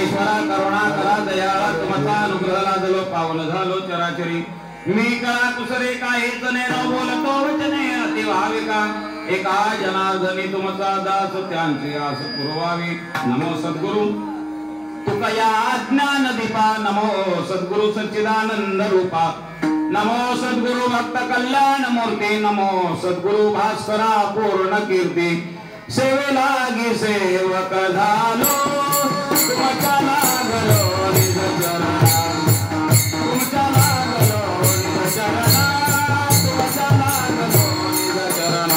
परमेश्वरा करुणा करा दयाळा तुमचा अनुग्रह लाजलो पावन झालो चराचरी मी कळा कुसरे काहीच न बोलतो वचने अति भाविका एका जनार्दनी तुमचा दास त्यांची आस पुरवावी नमो सद्गुरु तुकया ज्ञान दीपा नमो सद्गुरु सच्चिदानंद रूपा नमो सद्गुरु भक्त कल्याण मूर्ती नमो सद्गुरु भास्करा पूर्ण कीर्ती सेवेला गी सेवक झालो तुमच्या लागलो निज चरणा तुमच्या लागलो निज चरणा तुमच्या लागलो निज चरणा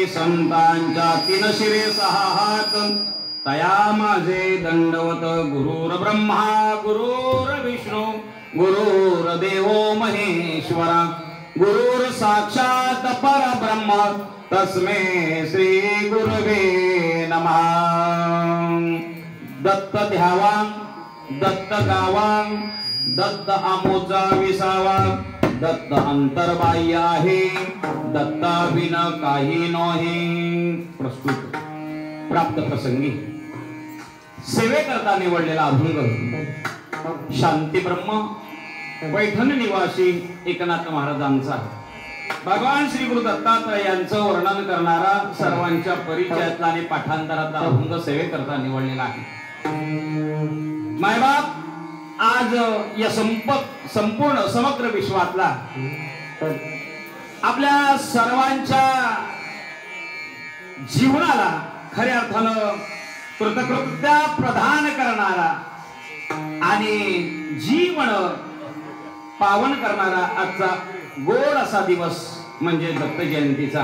संतांच्या तीन शिरे सहा हात तया माझे दंडवत गुरुर ब्रह्मा गुरुर विष्णू गुरुर देवो महेश्वरा गुरुर साक्षात परब्रह्म तस्मै श्री गुरवे नमः दत्त ध्यावा दत्त गावा दत्त आमोचा विसावा दत्त अंतर्बाह्य आहे दत्ता विन काही नोही प्रस्तुत प्राप्त प्रसंगी सेवे करता निवडलेला अभंग शांती ब्रह्म पैठण निवासी एकनाथ महाराजांचा भगवान श्री गुरु दत्तात्रय यांचं वर्णन करणारा सर्वांच्या परिचयातला आणि पाठांतरातला अभंग सेवे करता निवडलेला आहे। मायबाप आज या संपूर्ण समग्र विश्वातला आपल्या सर्वांच्या जीवनाला खऱ्या अर्थानं कृतकृत्या प्रदान करणारा आणि जीवन पावन करणारा आजचा गोड असा दिवस म्हणजे दत्त जयंतीचा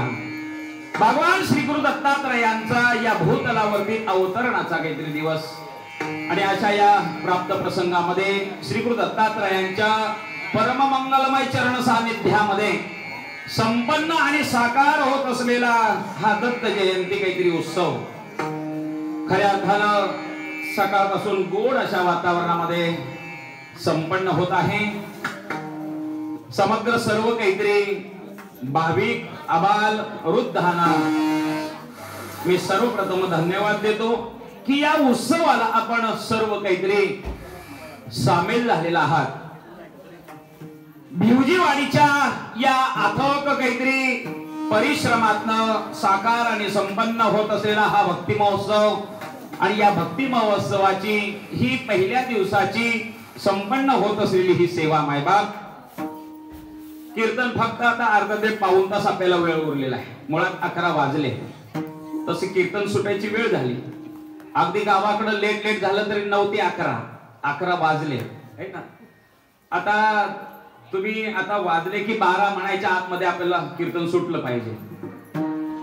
भगवान श्री गुरु दत्तात्रयांचा या भूतलावरती अवतरणाचा काहीतरी दिवस आणि अशा या प्राप्त प्रसंगामध्ये श्री गुरु दत्तात्रयांच्या परम मंगलमय चरण सानिध्यामध्ये संपन्न आणि साकार होत असलेला हा दत्त जयंती काहीतरी उत्सव खऱ्या अर्थानं सकाळपासून गोड अशा वातावरणामध्ये संपन्न होत आहे। समग्र सर्व काहीतरी भाविक अबाल वृद्धांना मी सर्वप्रथम धन्यवाद देतो की या उत्सवाला आपण सर्व काहीतरी सामील झालेला आहात। भिवजीवाडीच्या या अथक काहीतरी परिश्रमातनं साकार आणि संपन्न होत असलेला हा भक्ती महोत्सव आणि या भक्ती महोत्सवाची ही पहिल्या दिवसाची संपन्न होत असलेली ही सेवा मायबाप कीर्तन फक्त आता अर्धा ते पाऊण तास आपल्याला वेळ उरलेला आहे। मुळात 11 वाजले तसे कीर्तन सुटायची वेळ झाली। अगदी गावाकडे लेट झालं तरी 9 ते 11 वाजले आहे ना। आता तुम्ही आता वाजले की 12 म्हणायच्या आतमध्ये आपल्याला कीर्तन सुटलं पाहिजे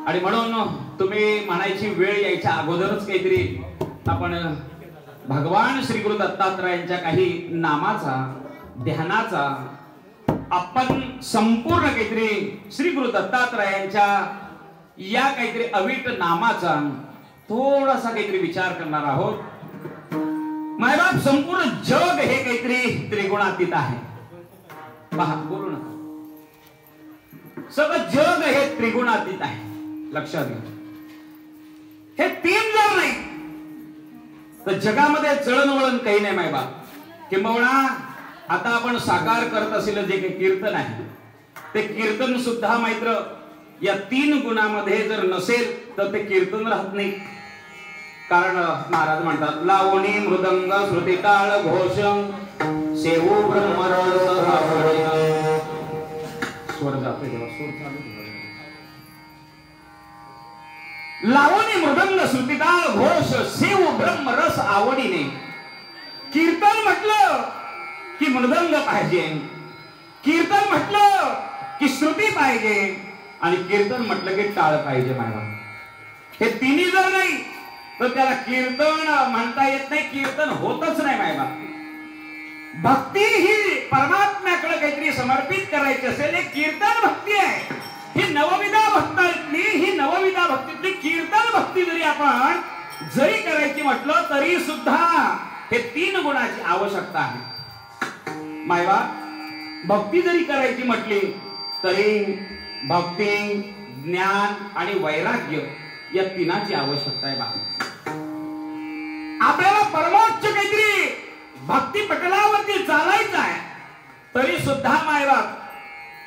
आणि म्हणून तुम्ही म्हणायची वेळ यायच्या अगोदरच काहीतरी आपण भगवान श्री गुरु दत्तात्रयांच्या काही नामाचा ध्यानाचा आपण संपूर्ण काहीतरी श्री गुरु दत्तात्रयांच्या या काहीतरी अवीट नामाचा थोडासा काहीतरी विचार करणार आहोत। मायबाप संपूर्ण जग हे काहीतरी त्रिगुणातीत आहे। पहा बोलू नका, सगळं जग हे त्रिगुणातीत आहे, लक्षात घ्या। हे 3 जर नाही तर जगामध्ये चळणवळण काही नाही मायबाप। किंबहुना आता आपण साकार करत असलेलं जे काही कीर्तन आहे ते कीर्तन सुद्धा मात्र या 3 गुणामध्ये जर नसेल तर ते कीर्तन राहत नाही। कारण महाराज म्हणतात लावणी मृदंग श्रुती ताळ घोष सेवू ब्रह्मरस स्वर जातोय तेव्हा सूर चालू लावणी मृदंग श्रुतिताल घोष शिव ब्रह्म रस आवडीने. कीर्तन म्हटलं की मृदंग पाहिजे, कीर्तन म्हटलं की श्रुती पाहिजे, आणि कीर्तन म्हटलं की टाळ पाहिजे. माझा हे तिन्ही जर नाही तर त्याला कीर्तन म्हणता येत नाही, कीर्तन होतच नाही. माझा भक्ती ही परमात्म्याकडे काहीतरी समर्पित करायची असेल, एक कीर्तन भक्ती आहे. ही नवविधा भक्तातली, ही नवविधा भक्तीतली कीर्तन भक्ती जरी आपण जरी करायची म्हटलं तरी सुद्धा हे 3 गुणाची आवश्यकता आहे. मायवा भक्ती जरी करायची म्हटली तरी भक्ती, ज्ञान आणि वैराग्य या 3ची आवश्यकता आहे. आपल्याला परमोच्च काहीतरी भक्ती पटलावरती चालायचं आहे तरी सुद्धा मायवा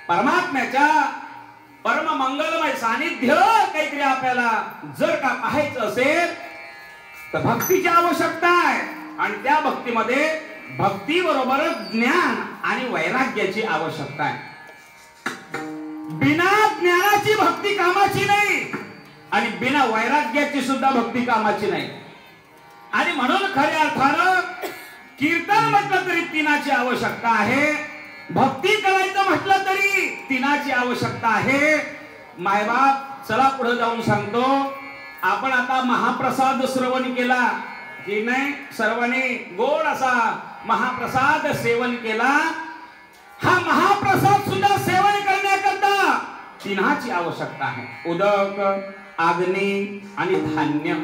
परमात्म्याच्या परम मंगलमय सानिध्य काहीतरी आपल्याला जर का पाहायचं असेल तर भक्तीची आवश्यकता आहे. आणि त्या भक्तीमध्ये भक्ती बरोबरच ज्ञान आणि वैराग्याची आवश्यकता आहे. बिना ज्ञानाची भक्ती कामाची नाही आणि बिना वैराग्याची सुद्धा भक्ती कामाची नाही. आणि म्हणून खऱ्या अर्थानं कीर्तन म्हटलं तरी 3ची आवश्यकता आहे, भक्ती करायचं म्हटलं तरी 3ची आवश्यकता आहे. मायबाप चला पुढे जाऊन सांगतो. आपण आता महाप्रसाद श्रवण केला की नाही, सर्वांनी गोड असा महाप्रसाद सेवन केला. हा महाप्रसाद सुद्धा सेवन करण्याकरता 3ची आवश्यकता आहे, उदक, अग्नी आणि धान्य.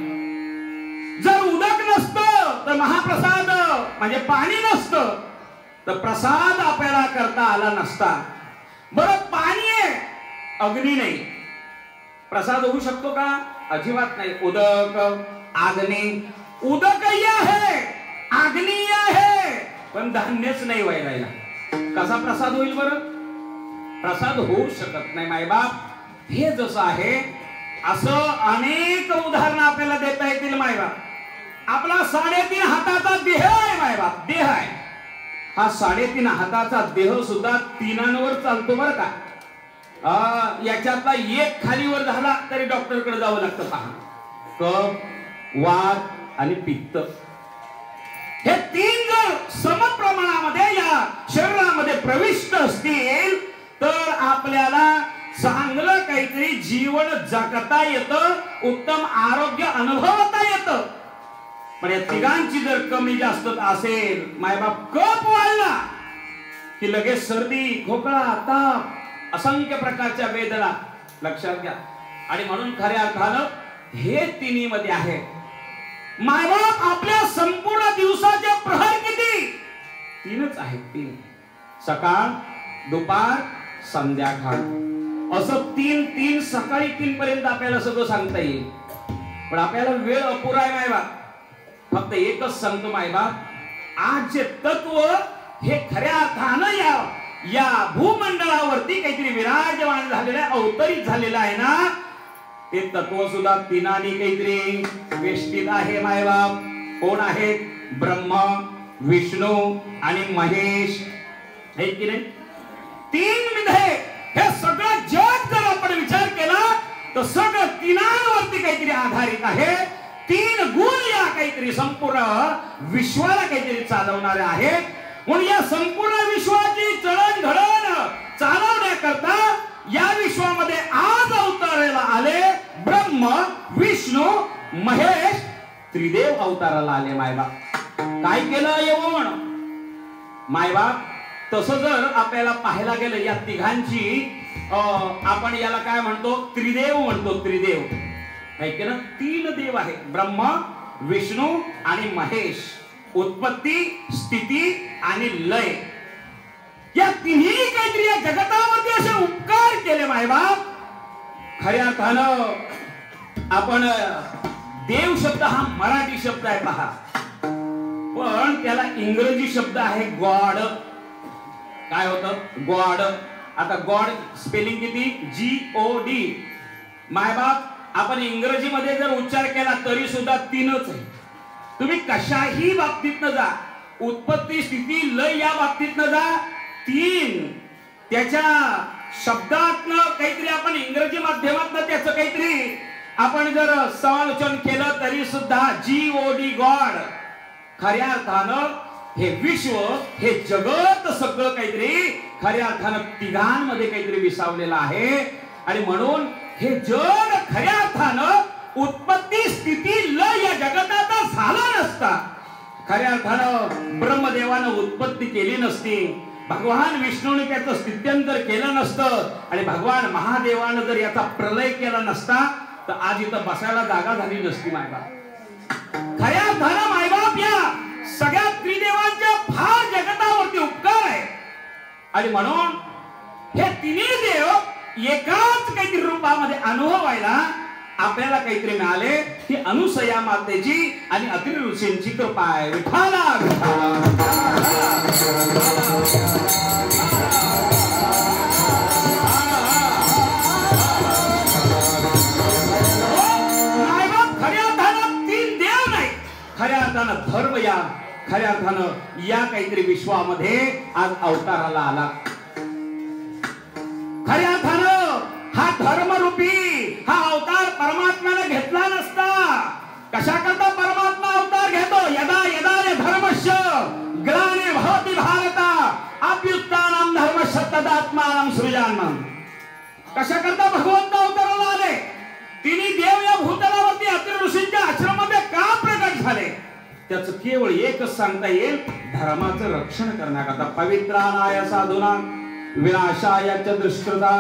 जर उदक नसतं तर महाप्रसाद म्हणजे पाणी नसतं तर प्रसाद आपल्याला करता आला नसता. बरं पाणी आहे, अग्नी नाही, प्रसाद होऊ शकतो का? अजिबात नाही. उदक, अग्नी, उदकही आहे, अग्नी आहे, पण धान्यच नाही व्हायला, कसा प्रसाद होईल? बरं प्रसाद होऊ शकत नाही. मायबाप हे जसं आहे असं अनेक उदाहरणं आपल्याला देता येतील. मायबाप आपला 3.5 हाताचा देह आहे. मायबाप देह आहे, हा 3.5 हाताचा देह सुद्धा 3वर चालतो बरं का. याच्यातला एक खालीवर झाला तरी डॉक्टरकडे जावं लागतं. पहा, कफ, वात आणि पित्त हे 3 जर समप्रमाणामध्ये या शरीरामध्ये प्रविष्ट असतील तर आपल्याला चांगलं काहीतरी जीवन जगता येतं, उत्तम आरोग्य अनुभवता येतं. पण या 3ची जर कमी जास्त असेल, मायबाप कफ वाढला की लगेच सर्दी, खोकला, ताप, असंख्य प्रकारच्या वेदना लक्षात घ्या. आणि म्हणून खऱ्या अर्थानं हे 3 मध्ये आहे. मायबाप आपल्या संपूर्ण दिवसाचे प्रहर किती? 3च आहेत. 3 सकाळ, दुपार, संध्याकाळ, असं 3 सकाळी 3 पर्यंत आपल्याला सगळं सांगता येईल. पण आपल्याला वेळ अपुरा आहे. मायबाप फक्त एकच सांगतो. मायबाप आज जे तत्व हे खऱ्या अर्थानं या भूमंडळावरती काहीतरी विराजमान झालेलं आहे, अवतरित झालेलं आहे ना, ते तत्व सुद्धा 3नी काहीतरी वेष्टित आहे. मायबाप कोण आहेत? ब्रह्म, विष्णू आणि महेश, हे की नाही? 3 मध्ये हे सगळं जग जर आपण विचार केला तर सगळं 3वरती काहीतरी आधारित आहे. 3 गुण या काहीतरी संपूर्ण विश्वाला काहीतरी चालवणारे आहेत. म्हणून या संपूर्ण विश्वाची चळणघडण चालवण्याकरता या विश्वामध्ये आज अवताराला आले ब्रह्म, विष्णू, महेश, त्रिदेव अवताराला आले. मायबाप काय केलं येऊन? मायबाप तसं जर आपल्याला पाहायला गेलं या 3ची आपण याला काय म्हणतो? त्रिदेव म्हणतो. त्रिदेव काय केलं? 3 देव आहे, ब्रह्म, विष्णू आणि महेश. उत्पत्ती, स्थिती आणि लय या 3ही काहीतरी या जगतावरती असे उपकार केले. मायबाप खऱ्या अर्थानं आपण देव शब्द हा मराठी शब्द आहे पहा, पण त्याला इंग्रजी शब्द आहे गॉड. काय होतं? गॉड. आता गॉड स्पेलिंग किती? GOD. मायबाप आपण इंग्रजीमध्ये जर उच्चार केला तरी सुद्धा 3च आहे. तुम्ही कशाही बाबतीत न जा, उत्पत्ती, स्थिती, लय या बाबतीत न जा, 3 त्याच्या शब्दातनं काहीतरी आपण इंग्रजी माध्यमातनं त्याचं काहीतरी आपण जर समालोचन केलं तरी सुद्धा GOD गॉड खऱ्या अर्थानं हे विश्व हे जगत सगळं काहीतरी खऱ्या अर्थानं तिघांमध्ये काहीतरी विसावलेलं आहे. आणि म्हणून हे जग खऱ्या अर्थानं उत्पत्ती स्थिती लय या जगताचा झाला नसता, खऱ्या अर्थानं ब्रह्मदेवानं उत्पत्ती केली नसती, भगवान विष्णूने त्याचं स्थित्यंतर केलं नसतं आणि भगवान महादेवानं जर याचा प्रलय केला नसता तर आज इथं बसायला जागा झाली नसती. मायबाप खऱ्या अर्थानं मायबाप या सगळ्या त्रिदेवांच्या फार जगतावरती उपकार आहे. आणि म्हणून हे तिन्ही देव एकाच काहीतरी रूपामध्ये अनुभवायला आपल्याला काहीतरी मिळाले. ही अनुसया मातेची आणि अत्रि ऋषींची कृपा आहे. विठाला खऱ्या अर्थानं तीन देव नाही, खऱ्या अर्थानं धर्म या खऱ्या अर्थानं या काहीतरी विश्वामध्ये आज अवताराला आला. खऱ्या अर्थानं हा धर्मरूपी हा अवतार परमात्म्याने घेतला नसता. कशा करता परमात्मा अवतार घेतो? यदा यदा धर्मस्य ग्लाने भवति भारत अभ्युत्थानं धर्मस्य तदात्मानं सृजाम्यहम्. कशा करता भगवंत अवताराला आले? तिन्ही देव या भूतलावरती अत्रि ऋषींच्या आश्रमामध्ये का प्रकट झाले? त्याचं केवळ एकच सांगता येईल, धर्माचं रक्षण करण्याकरता. पवित्रानाय साधूना विनाशाय च दुष्कृता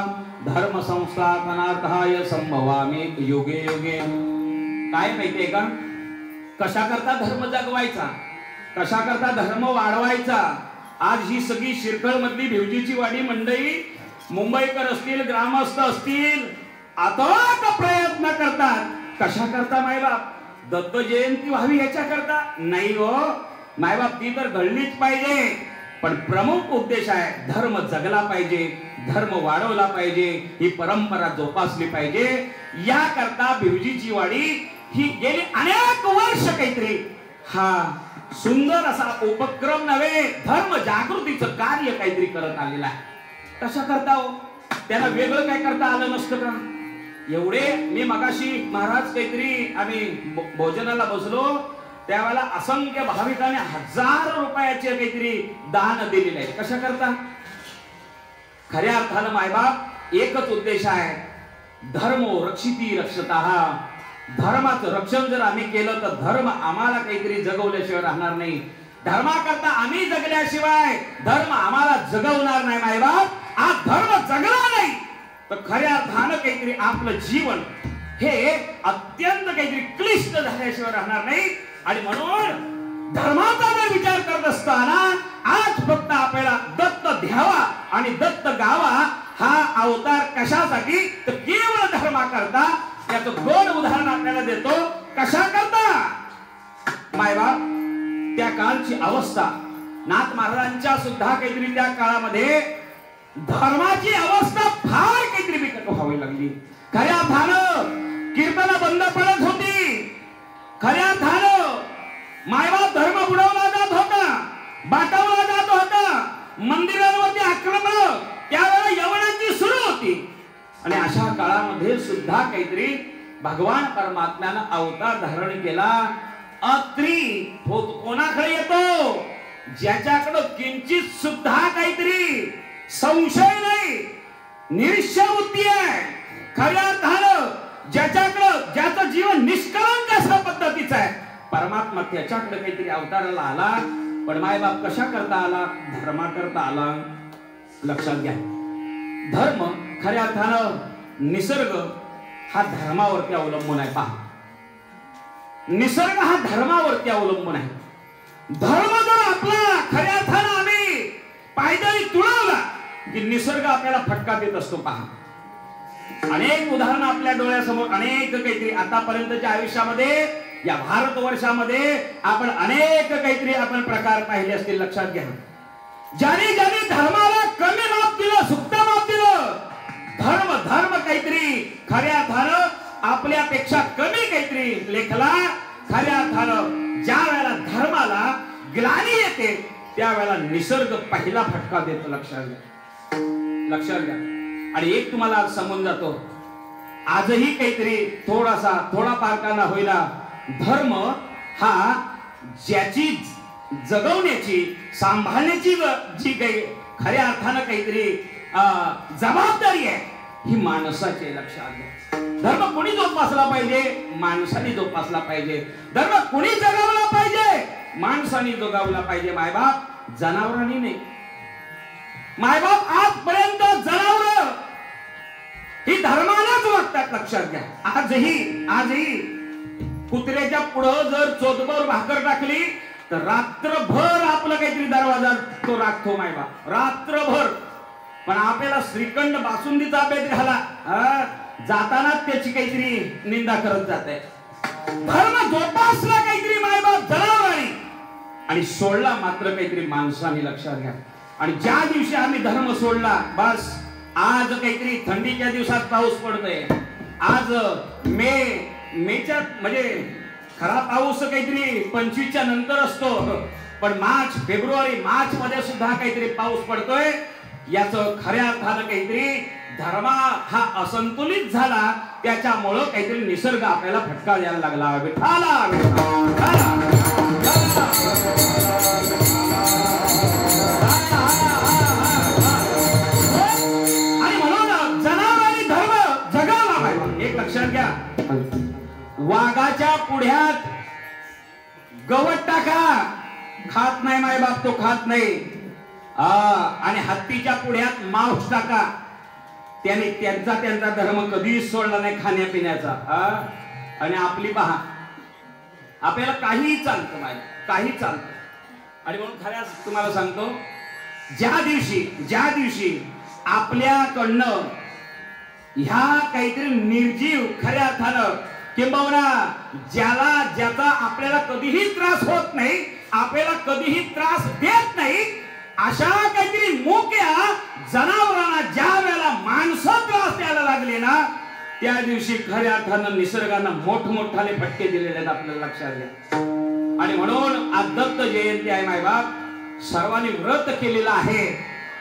धर्म संस्थापनार्थाय संभवामि युगे युगे. काय माहितीये का? कशा करता धर्म जगवायचा, कशा करता धर्म वाढवायचा. आज ही सगळी शिरखळ मधली भिवजीची वाडी मंडळी, मुंबईकर असतील, ग्रामस्थ असतील, अथक प्रयत्न करतात. कशा करता मायबाप? दत्त जयंती व्हावी याच्या करता नाही हो मायबाप, ती तर घडलीच पाहिजे. पण प्रमुख उद्देश आहे धर्म जगला पाहिजे, धर्म वाढवला पाहिजे, ही परंपरा जोपासली पाहिजे. या करता भिवजीची वाडी ही गेली अनेक वर्ष काहीतरी हा सुंदर असा उपक्रम नव्हे, धर्म जागृतीचं कार्य काहीतरी करत आलेला आहे. कशा करता हो? त्याला वेगळं काय करता आलं नसतं का? एवढे मी मगाशी महाराज काहीतरी आम्ही भोजनाला बसलो त्यावेळेला असंख्य भाविकांनी हजारो रुपयाचे काहीतरी दान दिलेले आहे. कशा करता? खऱ्या अर्थानं मायबाप एकच उद्देश आहे, धर्मो रक्षिती रक्षतः. धर्माचं रक्षण जर आम्ही केलं तर धर्म आम्हाला काहीतरी जगवल्याशिवाय राहणार नाही. धर्माकरता आम्ही जगल्याशिवाय धर्म आम्हाला जगवणार नाही. मायबाप आज धर्म जगला नाही तर खऱ्या अर्थानं काहीतरी आपलं जीवन हे अत्यंत काहीतरी क्लिष्ट झाल्याशिवाय राहणार नाही. आणि म्हणून धर्माचा जर विचार करत असताना आज फक्त आपल्याला दत्त घ्यावा आणि दत्त गावा. हा अवतार कशासाठी? तर केवळ धर्माकरता. याचं गोड उदाहरण आपल्याला देतो. कशा करता मायबाप? त्या काळची अवस्था नाथ महाराजांच्या सुद्धा काहीतरी त्या काळामध्ये धर्माची अवस्था फार काहीतरी बिकट व्हावी लागली. खऱ्या अर्थानं कीर्तन बंद पडत होती. खऱ्या अर्थानं मायबाप धर्म बुडवला जात होता, बाटवला जात होता, मंदिरांवरती आक्रमण त्यावेळेला यवनांची सुरू होती. आणि अशा काळामध्ये सुद्धा काहीतरी भगवान परमात्म्यानं अवतार धारण केला. अत्रि कोणाकडे येतो? ज्याच्याकडे किंचित सुद्धा काहीतरी संशय नाही, निरीक्षावृत्ती आहे. खऱ्या अर्थानं ज्याच्याकडे ज्याचं जीवन निष्कलंक अशा पद्धतीचं आहे, परमात्मा त्याच्याकडे काहीतरी अवताराला आला. पण मायबाप कशा करता आला? धर्मा करता आला. लक्षात घ्या, धर्म खऱ्या अर्थानं निसर्ग हा धर्मावरती अवलंबून आहे. पहा, निसर्ग हा धर्मावरती अवलंबून आहे. धर्म जर आपला खऱ्या अर्थानं आम्ही पायदळी तुळवला की निसर्ग आपल्याला फटका देत असतो. पहा, अनेक उदाहरणं आपल्या डोळ्यासमोर, अनेक काहीतरी आतापर्यंतच्या आयुष्यामध्ये या भारतवर्षामध्ये आपण अनेक काहीतरी आपण प्रकार पाहिले असतील. लक्षात घ्या, ज्याने ज्याने धर्माला कमी माप दिलं, सुप्त माप दिलं, धर्म धर्म काहीतरी खऱ्या अर्थानं आपल्यापेक्षा कमी काहीतरी लेखला. खऱ्या अर्थानं ज्या वेळेला धर्माला ग्लानी येते त्यावेळेला निसर्ग पहिला फटका देतो. लक्षात घ्या, लक्षात घ्या. आणि एक तुम्हाला आज सांगून जातो, आजही काहीतरी थोडा पारकाना होईना धर्म हा ज्याची जगवण्याची सांभाळण्याची जी काही खऱ्या अर्थानं काहीतरी जबाबदारी आहे ही माणसाची, लक्षात घ्या. धर्म कोणी जोपासला पाहिजे? माणसाने जोपासला पाहिजे. धर्म कोणी जगावला पाहिजे? माणसाने जगावला पाहिजे. मायबाप जनावरांनी नाही. मायबाप आजपर्यंत जनावर ही धर्मालाच वागतात, लक्षात घ्या. आजही कुत्र्याच्या पुढं जर चोदभर भाकर टाकली तर रात्रभर आपलं काहीतरी दरवाजा तो राखतो मायबाप, रात्रभर. पण आपल्याला श्रीखंड बासुंदीचा बेत घाला, जाताना त्याची काहीतरी निंदा करत जाते. धर्म जोपासला काहीतरी मायबाप जनावरांनी आणि सोडला मात्र काहीतरी माणसाने, लक्षात घ्या. आणि ज्या दिवशी आम्ही धर्म सोडला, बस आज काहीतरी थंडीच्या दिवसात पाऊस पडतोय. आज मेच्या म्हणजे खरा पाऊस काहीतरी 25च्या नंतर असतो, पण फेब्रुवारी मार्च मध्ये सुद्धा काहीतरी पाऊस पडतोय. याचं खऱ्या अर्थानं काहीतरी धर्म हा असंतुलित झाला, त्याच्यामुळं काहीतरी निसर्ग आपल्याला फटका द्यायला लागला. विठाला आणि म्हणून जनावरांनी धर्म जगावला पाहिजे. एक लक्षात घ्या, वाघाच्या पुढ्यात गवत टाका, खात नाही मायबाप, तो खात नाही. आणि हत्तीच्या पुढ्यात मांस टाका, त्याने त्यांचा धर्म कधीच सोडला नाही खाण्यापिण्याचा. आणि आपली पहा, आपल्याला काही चालतं माय, काही चालतं. आणि म्हणून खऱ्या तुम्हाला सांगतो, ज्या दिवशी आपल्याकडनं ह्या काहीतरी निर्जीव खऱ्या अर्थानं किंबहुना ज्याचा आपल्याला कधीही त्रास होत नाही, आपल्याला कधीही त्रास देत नाही, अशा काहीतरी मोक्या जनावरांना ज्या वेळेला माणसं त्रास द्यायला लागले ना, त्या दिवशी खऱ्या अर्थानं निसर्गानं मोठमोठाले फटके दिलेले आहेत, आपल्याला लक्षात घ्या. आणि म्हणून आज दत्त जयंती आहे मायबाप, सर्वांनी व्रत केलेलं आहे.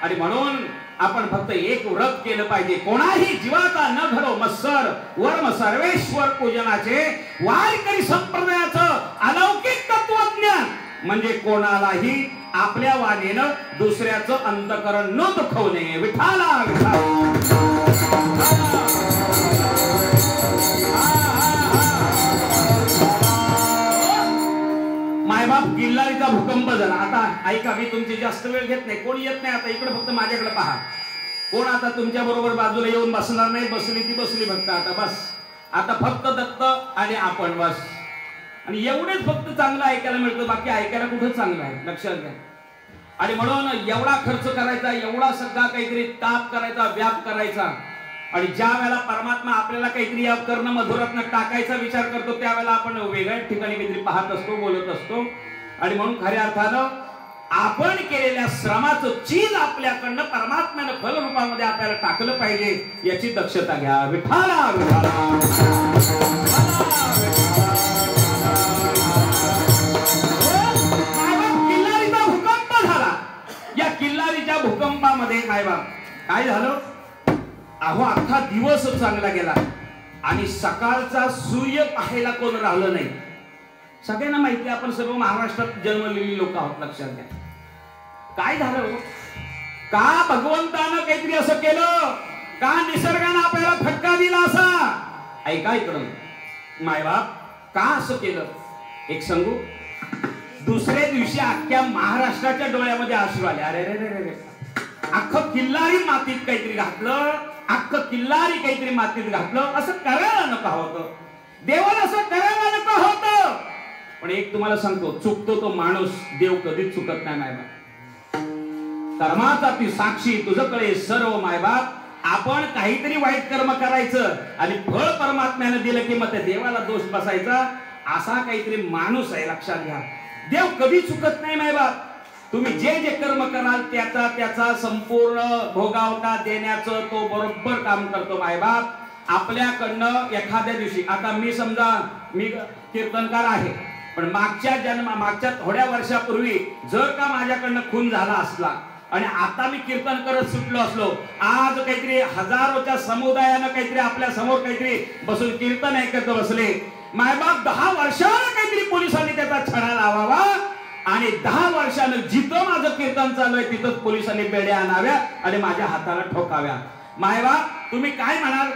आणि म्हणून आपण फक्त एक व्रत केलं पाहिजे, कोणाही जीवाचा न घडो मत्सर वर्म सर्वेश्वर पूजनाचे. वारकरी संप्रदायाचं अलौकिक तत्वज्ञान म्हणजे कोणालाही आपल्या वाणीनं दुसऱ्याचं अंतकरण न दुखवणे. विठाला मायबाप, किल्लारीचा भूकंप झाला. आता ऐका, मी तुमची जास्त वेळ घेत नाही, कोणी येत नाही आता इकडे, फक्त माझ्याकडे पहा. कोण आता तुमच्या बरोबर बाजूला येऊन बसणार नाही, बसली ती बसली फक्त. आता बस, आता फक्त दत्त आणि आपण, बस. आणि एवढेच फक्त चांगलं ऐकायला मिळतं, बाकी ऐकायला कुठं चांगलं आहे, लक्षात घ्या. आणि म्हणून एवढा खर्च करायचा, एवढा सगळा काहीतरी ताप करायचा, व्याप करायचा. आणि ज्या वेळेला परमात्मा आपल्याला काहीतरी या कर्ण मधुरातनं टाकायचा विचार करतो, त्यावेळेला आपण वेगळ्याच ठिकाणी काहीतरी पाहत असतो, बोलत असतो. आणि म्हणून खऱ्या अर्थानं आपण केलेल्या श्रमाचं चीज आपल्याकडनं परमात्म्यानं फलरूपामध्ये आपल्याला टाकलं पाहिजे, याची दक्षता घ्या. विठाला किल्लारीचा भूकंप झाला. या किल्लारीच्या भूकंपामध्ये काय झालं, अहो अख्खा दिवस चांगला गेला आणि सकाळचा सूर्य पाहायला कोण राहिलं नाही. सगळ्यांना माहिती, आपण सर्व महाराष्ट्रात जन्मलेली लोक आहोत, लक्षात घ्या. काय झालं, का भगवंतानं काहीतरी असं केलं, का निसर्गानं आपल्याला फटका दिला असा. ऐका इकडं मायबाप, का असं केलं एक सांगू. दुसऱ्या दिवशी अख्ख्या महाराष्ट्राच्या डोळ्यामध्ये अश्रू आले. अरे रे रे रे, अख्खं किल्लारी मातीत काहीतरी घातलं, अख्खं किल्लारी काहीतरी मातीत घातलं. असं करायला नको होतं, देवाला असं करायला नको होतं. पण एक तुम्हाला सांगतो, चुकतो तो माणूस, देव कधीच चुकत नाही मायबाप. कर्माचा ती साक्षी तुझ्याकडे सर्व मायबाप. आपण काहीतरी वाईट कर्म करायचं आणि फळ परमात्म्याने दिलं की मग त्या देवाला दोष बसायचा, असा काहीतरी माणूस आहे, लक्षात घ्या. देव कधी चुकत नाही मायबाप. तुम्ही जे जे कर्म कराल त्याचा संपूर्ण भोगावता देण्याचं तो बरोबर काम करतो मायबाप. आपल्याकडनं एखाद्या दिवशी, आता मी समजा मी कीर्तनकार आहे, पण मागच्या थोड्या वर्षापूर्वी जर का माझ्याकडनं खून झाला असला आणि आता मी कीर्तन करत सुटलो असलो, आज काहीतरी हजारोच्या समुदायानं काहीतरी आपल्या समोर काहीतरी बसून कीर्तन ऐकत बसले, मायबाप 10 वर्षानं काहीतरी पोलिसांनी त्याचा छडा लावावा आणि 10 वर्षानं जिथं माझं कीर्तन चालू आहे तिथं पोलिसांनी बेड्या आणाव्या आणि माझ्या हाताला ठोकाव्या. मायबाप तुम्ही काय म्हणाल,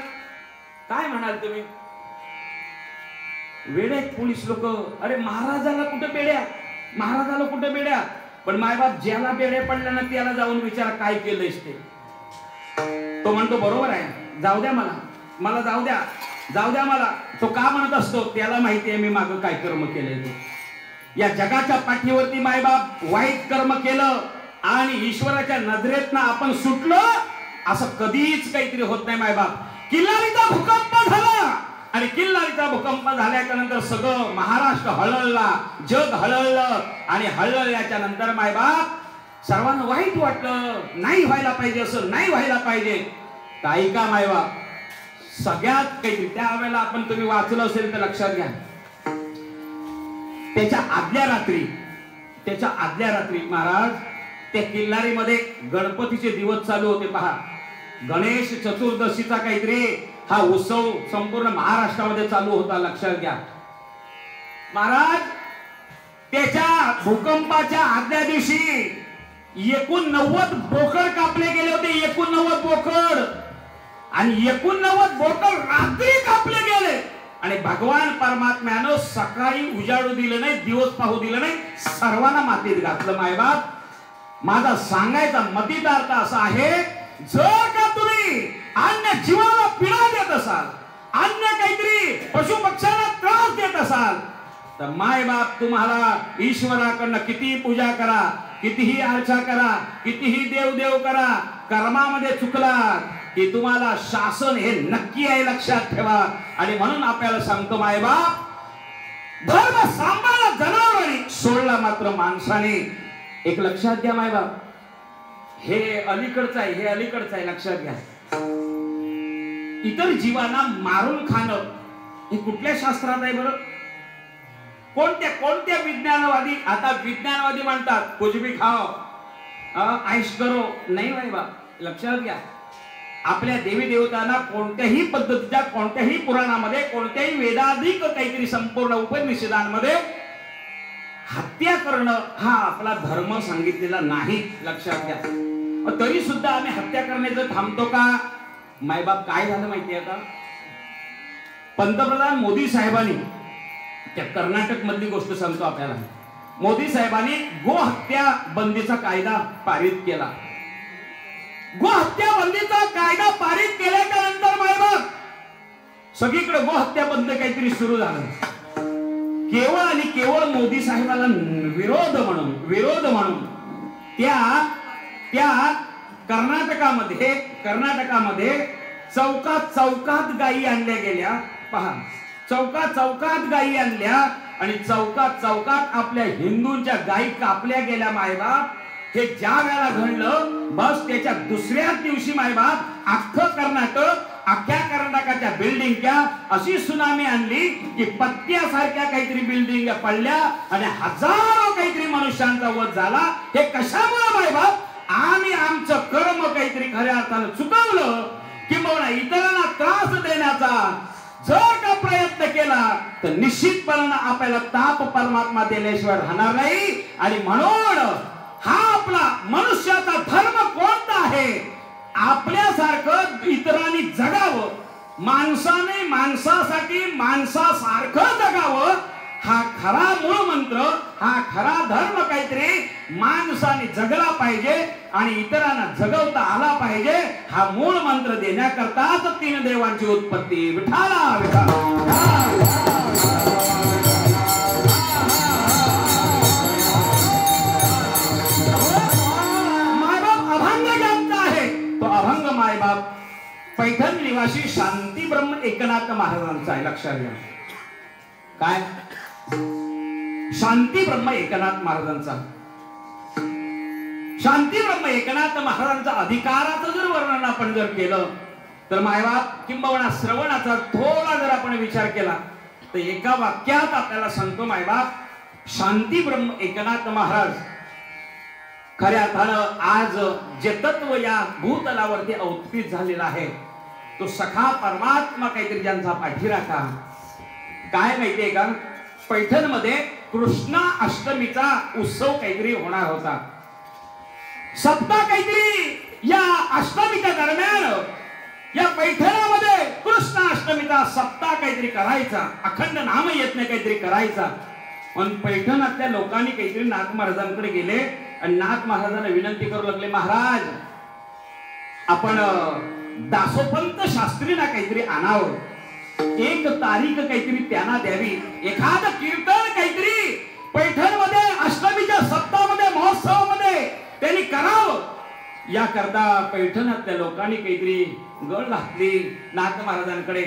काय म्हणाल तुम्ही? वेडे पोलीस लोक, अरे महाराजाला कुठे बेड्या, महाराजाला कुठे बेड्या. पण मायबाप ज्याला बेड्या पडल्या ना त्याला जाऊन विचारा काय केलंयस ते. तो म्हणतो बरोबर आहे, जाऊ द्या मला जाऊ द्या, जाऊ द्या मला. तो का म्हणत असतो, त्याला माहिती आहे मी मागं काय कर्म केलंय ते. या जगाच्या पाठीवरती मायबाप वाईट कर्म केलं आणि ईश्वराच्या नजरेतनं आपण सुटलो असं कधीच काहीतरी होत नाही मायबाप. किल्लारीचा भूकंप झाला आणि किल्लारीचा भूकंप झाल्याच्या नंतर सगळं महाराष्ट्र हळहळला, जग हळहळलं आणि हळहळल्याच्या नंतर मायबाप सर्वांना वाईट वाटलं, नाही व्हायला पाहिजे, असं नाही व्हायला पाहिजे. काही का मायबाप सगळ्यात काहीतरी त्यावेळेला आपण तुम्ही वाचलं असेल तर लक्षात घ्या, त्याच्या आदल्या रात्री महाराज त्या किल्लारीमध्ये गणपतीचे दिवस चालू होते. पहा, गणेश चतुर्दशीचा काहीतरी हा उत्सव संपूर्ण महाराष्ट्रामध्ये चालू होता. लक्षात घ्या महाराज, त्याच्या भूकंपाच्या आदल्या दिवशी 89 बोकड कापले गेले होते. 89 बोकड आणि 89 बोकड रात्री कापले गेले आणि भगवान परमात्म्यानं सकाळी उजाडू दिलं नाही, दिवस पाहू दिलं नाही, सर्वांना मातीत घातलं. मायबाप माझा सांगायचा मतितार्थ असा आहे, जर का तुम्ही अन्य जीवाला पीडा देत असाल, अन्य काहीतरी पशु पक्ष्यांना त्रास देत असाल तर मायबाप तुम्हाला ईश्वराकडनं कितीही पूजा करा, कितीही अर्चा करा, कितीही देव करा, कर्मामध्ये चुकलात की तुम्हाला शासन हे नक्की आहे, लक्षात ठेवा. आणि म्हणून आपल्याला सांगतो मायबाप, धर्म सांभाळला जनावरांनी, सोडला मात्र माणसाने. एक लक्षात घ्या मायबाप, हे अलीकडचं आहे, हे अलीकडचं आहे, लक्षात घ्या. इतर जीवांना मारून खाणं हे कुठल्या शास्त्रात आहे बरं? कोणत्या विज्ञानवादी, आता विज्ञानवादी म्हणतात कुछ भी खाओ, ऐश करो, नाही मायबाप, लक्षात घ्या. आपल्या देवी देवतांना कोणत्याही पद्धतीच्या, कोणत्याही पुराणामध्ये, कोणत्याही वेदाधिक काहीतरी संपूर्ण उपनिषदांमध्ये हत्या करणं हा आपला धर्म सांगितलेला नाही, लक्षात घ्या. तरी सुद्धा आम्ही हत्या करण्याचं थांबतो का? मायबाप काय झालं माहितीये का, पंतप्रधान मोदी साहेबांनी, त्या कर्नाटक मधली गोष्ट सांगतो आपल्याला, मोदी साहेबांनी गोहत्या बंदीचा कायदा पारित केला. गोहत्या बंदीचा कायदा पारित केल्याच्या नंतर मायबाप सगळीकडे गोहत्या बंद काहीतरी सुरू झालं. केवळ आणि केवळ मोदी साहेबाला विरोध म्हणून त्या कर्नाटकामध्ये चौकात गायी आणल्या गेल्या. पहा, चौकात गायी आणल्या आणि चौकात आपल्या हिंदूंच्या गायी कापल्या गेल्या. मायबाप हे ज्या वेळेला घडलं, बस त्याच्या दुसऱ्याच दिवशी मायबाप अख्ख्या कर्नाटकाच्या बिल्डिंगच्या अशी सुनामी आणली की पत्त्यासारख्या काहीतरी बिल्डिंग पडल्या आणि हजारो काहीतरी मनुष्यांचा वध झाला. हे कशामुळे मायबाप? आम्ही आमचं कर्म काहीतरी खऱ्या अर्थानं चुकवलं किंवा इतरांना त्रास देण्याचा जर का प्रयत्न केला तर निश्चितपणे आपल्याला ताप परमात्मा दिल्याशिवाय राहणार नाही. आणि म्हणून हा आपला मनुष्याचा धर्म कोणता आहे? आपल्यासारखं इतरांनी जगावं, माणसाने माणसासाठी माणसासारखं जगावं, हा खरा मूळ मंत्र, हा खरा धर्म काहीतरी माणसाने जगला पाहिजे आणि इतरांना जगवता आला पाहिजे. हा मूळ मंत्र देण्याकरताच 3 देवांची उत्पत्ती. विठाला विठाला. अभंग मायबाप पैठण निवासी शांती ब्रह्म एकनाथ महाराजांचा आहे. लक्षात घ्या काय, शांती ब्रह्म एकनाथ महाराजांचा. शांती ब्रह्म एकनाथ महाराजांचा अधिकाराचं जर वर्णन आपण जर केलं तर मायबाप किंबहुना श्रवणाचा थोडा जर आपण विचार केला तर एका वाक्यात आपल्याला सांगतो मायबाप, शांती ब्रह्म एकनाथ महाराज खऱ्या अर्थानं आज जे तत्व या भूतलावरती अवतरित झालेला आहे तो सखा परमात्मा काहीतरी ज्यांचा पाठीराखा. काय माहितीये का, पैठण मध्ये कृष्ण अष्टमीचा उत्सव काहीतरी होणार होता. सप्ताह काहीतरी या अष्टमीच्या दरम्यान या पैठणामध्ये कृष्ण अष्टमीचा सप्ताह काहीतरी करायचा, अखंड नाम यज्ञ काहीतरी करायचा. पण पैठणातल्या लोकांनी काहीतरी नाथ महाराजांकडे गेले आणि नाथ महाराजांना विनंती करू लागले, महाराज आपण दासोपंत शास्त्रीला काहीतरी आणावं, एक तारीख काहीतरी त्यांना द्यावी, एखादं कीर्तन काहीतरी पैठण मध्ये अष्टमीच्या सप्ताहामध्ये महोत्सवामध्ये त्यांनी करावं. या करता पैठणातल्या लोकांनी काहीतरी गळ घातली नाथ महाराजांकडे.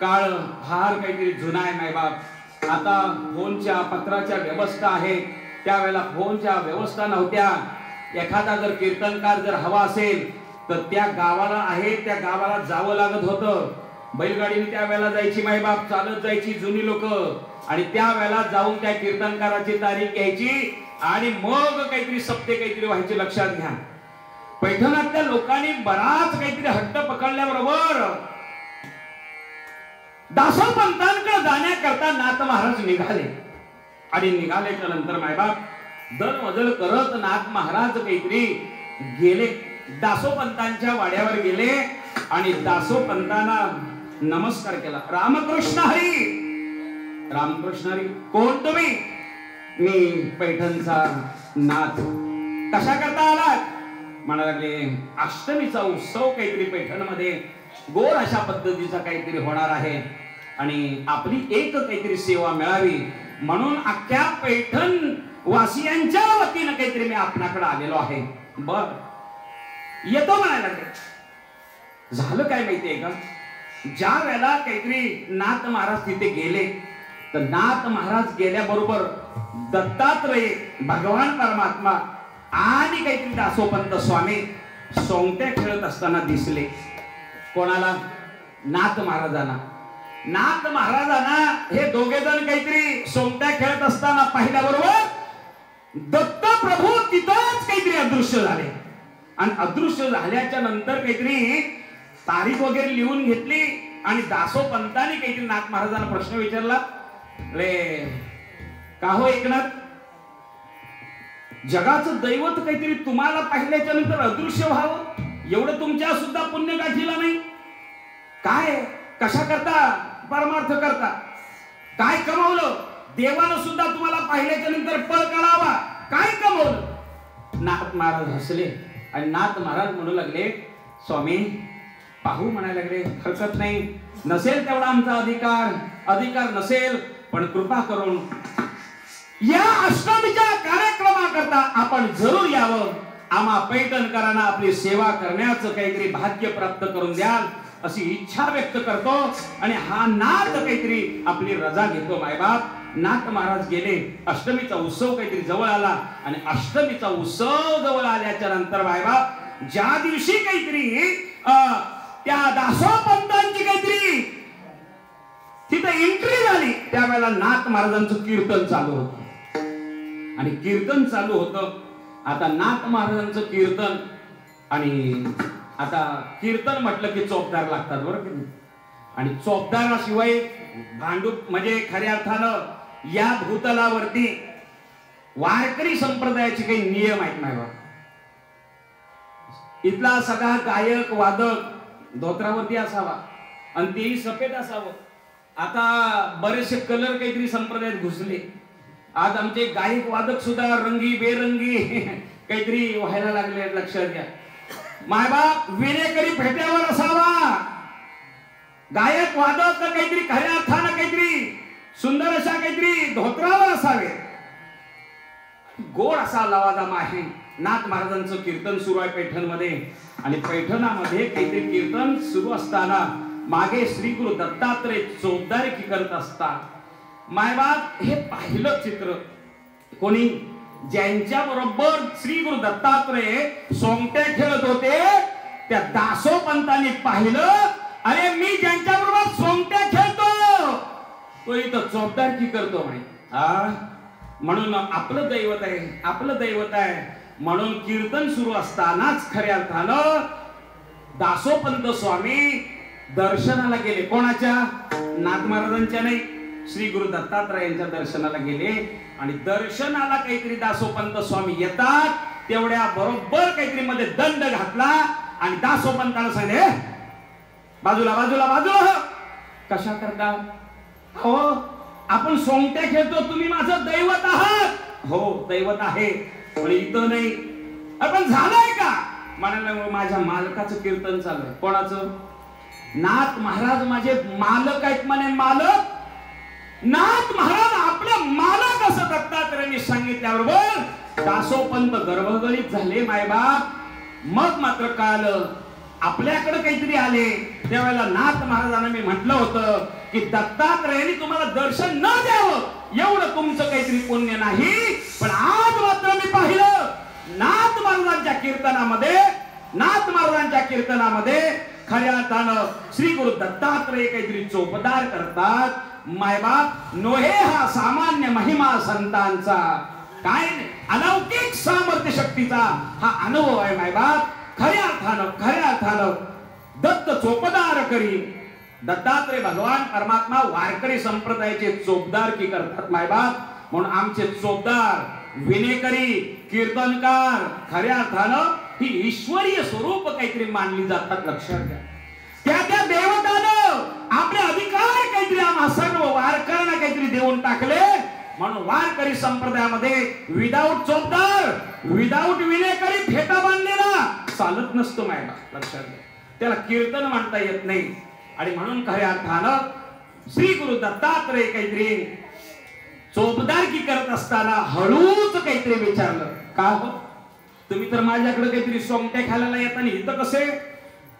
काळ फार काहीतरी जुना आहे मायबाप. आता फोनच्या पत्राच्या व्यवस्था आहे, त्यावेळेला फोनच्या व्यवस्था नव्हत्या. एखादा जर कीर्तनकार जर हवा असेल तर त्या गावाला आहे त्या गावाला जावं लागत होतं. बैलगाडीने त्यावेळेला जायची मायबाप, चालत जायची जुनी लोक, आणि त्यावेळेला जाऊन त्या कीर्तनकाराची तारीख घ्यायची आणि मग काहीतरी सप्ते काहीतरी व्हायचे. लक्षात घ्या, पैठणातल्या लोकांनी बराच काहीतरी हट्ट पकडल्याबरोबर दासोपंतांकडे जाण्याकरता नाथ महाराज निघाले. आणि निघाल्याच्या नंतर मायबाप दल वदल करत नाथ महाराज काहीतरी गेले, दासोपंतांच्या वाड्यावर गेले आणि दासोपंतांना नमस्कार केला. रामकृष्ण हरी, रामकृष्ण हरी. कोण तुम्ही? मी पैठणचा नाथ. कशा करता आलात? म्हणा लागले, अष्टमीचा उत्सव काहीतरी पैठणमध्ये गोड अशा पद्धतीचा काहीतरी होणार आहे आणि आपली एक काहीतरी सेवा मिळावी म्हणून अख्ख्या पैठण वासियांच्या वतीनं काहीतरी मी आपणाकडे आलेलो आहे. बर, येतो म्हणायला लागले. झालं काय माहितीये का, ज्या वेळेला काहीतरी नाथ महाराज तिथे गेले तर नाथ महाराज गेल्याबरोबर दत्तात्रय भगवान परमात्मा आणि काहीतरी दासोपंत स्वामी सोंगट्या खेळत असताना दिसले. कोणाला? नाथ महाराजांना. नाथ महाराजांना हे दोघे जण काहीतरी सोंगट्या खेळत असताना पाहिल्याबरोबर दत्त प्रभू तिथंच काहीतरी अदृश्य झाले. आणि अदृश्य झाल्याच्या नंतर काहीतरी तारीख वगैरे लिहून घेतली आणि दासोपंतांनी काहीतरी नाथ महाराजांना प्रश्न विचारला, रे का हो एकनाथ, जगाचं दैवत काहीतरी तुम्हाला पाहिल्याच्या नंतर अदृश्य व्हावं एवढं तुमच्या सुद्धा पुण्य गाठीला नाही काय? कशा करता परमार्थ करता? काय कमावलं? देवानं सुद्धा तुम्हाला पाहिल्याच्या नंतर पळ काढावा, काय कमावलं? नाथ महाराज हसले आणि नाथ महाराज म्हणू लागले, स्वामी पाहू म्हणायला लागले, हरकत नाही, नसेल तेवढा आमचा अधिकार नसेल, पण कृपा करून या अष्टमीच्या कार्यक्रमाकरता आपण जरूर यावं. आम्हा पैठणकरांना आपली सेवा करण्याचं काहीतरी भाग्य प्राप्त करून द्याल अशी इच्छा व्यक्त करतो आणि हा नाथ काहीतरी आपली रजा घेतो. मायबाप, नाथ महाराज गेले. अष्टमीचा उत्सव काहीतरी जवळ आला आणि अष्टमीचा उत्सव जवळ आल्याच्या नंतर मायबाप ज्या दिवशी काहीतरी त्या दासोपंतांची काहीतरी तिथे एंट्री झाली त्यावेळेला नाथ महाराजांचं कीर्तन चालू होतं. आणि कीर्तन चालू होतं. आता नाथ महाराजांचं कीर्तन, आणि आता कीर्तन म्हटलं की चोपदार लागतात बरं की. आणि चोपदाराशिवाय भांडूप म्हणजे खऱ्या अर्थानं या भूतलावरती वारकरी संप्रदायाचे काही नियम आहेत नाही बा. इथला सगळा गायक वादक धोत्रावरती असावा आणि तेही सफेद असावं. आता बरेचसे कलर काहीतरी संप्रदायात घुसले. आज आमचे गायक वादक सुद्धा रंगी बेरंगी काहीतरी व्हायला लागले. लक्षात घ्या मायबाप, विनेकरी फेट्यावर असावा. गायक वादक काहीतरी खऱ्या अर्थानं काहीतरी सुंदर अशा काहीतरी धोत्रावर असावे. गोड असा लवाजमा आहे. नाथ महाराजांचं कीर्तन सुरू आहे पैठणमध्ये आणि पैठणामध्ये काहीतरी कीर्तन सुरू असताना मागे श्री गुरु दत्तात्रय चोपदारी करत असतात. मायबाप, हे पाहिलं चित्र कोणी? ज्यांच्या बरोबर श्री गुरु दत्तात्रय सोंगट्या खेळत होते त्या दासोपंतांनी पाहिलं, अरे मी ज्यांच्या बरोबर सोंगट्या खेळतो तो इथं चोपदारी करतो म्हणे. म्हणून आपलं दैवत आहे, आपलं दैवत आहे. म्हणून कीर्तन सुरू असतानाच खऱ्या अर्थानं दासोपंत स्वामी दर्शनाला गेले. कोणाच्या? नाथ महाराजांच्या नाही, श्री गुरु दत्तात्रयांच्या दर्शनाला गेले. आणि दर्शनाला काहीतरी दासोपंत स्वामी येतात, तेवढ्या बरोबर काहीतरी मध्ये दंड घातला आणि दासोपंताला सांगितले, बाजूला बाजूला बाजूला. कशा करता? हो, आपण सोंगट्या खेळतो, तुम्ही माझं दैवत आहात. हो, दैवत आहे, पण इथं नाही. आपण झालंय का? म्हणाला माझ्या मालकाचं कीर्तन चालू आहे. कोणाचं? नाथ महाराज माझे मालक आहेत म्हणे. मालक? नाथ महाराज आपले मालक असं दत्तात्रयांनी सांगितल्याबरोबर दासोपंत गर्भगळीत झाले मायबाप. मग मात्र काल आपल्याकडे काहीतरी आले, त्यावेळेला नाथ महाराजांना मी म्हटलं होतं की दत्तात्रयांनी तुम्हाला दर्शन न द्यावं एवढं तुमचं काहीतरी पुण्य नाही. पण आज मात्र मी पाहिलं नाथ महाराजांच्या कीर्तनामध्ये खऱ्या अर्थानं श्री गुरु दत्तात्रय काहीतरी चोपदार करतात. मायबाप, नोहे हा सामान्य महिमा संतांचा, काय अलौकिक सामर्थ्य शक्तीचा हा अनुभव आहे मायबाप. खऱ्या अर्थानं दत्त चोपदार करी. दत्तात्रय भगवान परमात्मा वारकरी संप्रदायाचे चोपदारकी करतात मायबाप. म्हणून आमचे चोपदार, विनेकरी, कीर्तनकार खऱ्या अर्थानं ही ईश्वरीय स्वरूप काहीतरी मानली जातात. लक्षात घ्या, त्या देवतानं आपले अधिकार काहीतरी आम्हा सर्व वारकऱ्यांना काहीतरी देऊन टाकले. म्हणून वारकरी संप्रदायामध्ये विदाऊट चोपदार, विदाऊट विनेकरी फेटा बांधलेला चालत नसतो मायबा. लक्षात घ्या, त्याला कीर्तन म्हणता येत नाही. आणि म्हणून खऱ्या अर्थानं श्री गुरु दत्तात्रय काहीतरी चोपदारकी करत असताना हळूच काहीतरी विचारलं, का हो तुम्ही तर माझ्याकडे काहीतरी सोंगट्या खायला येता नाही, इथं कसे?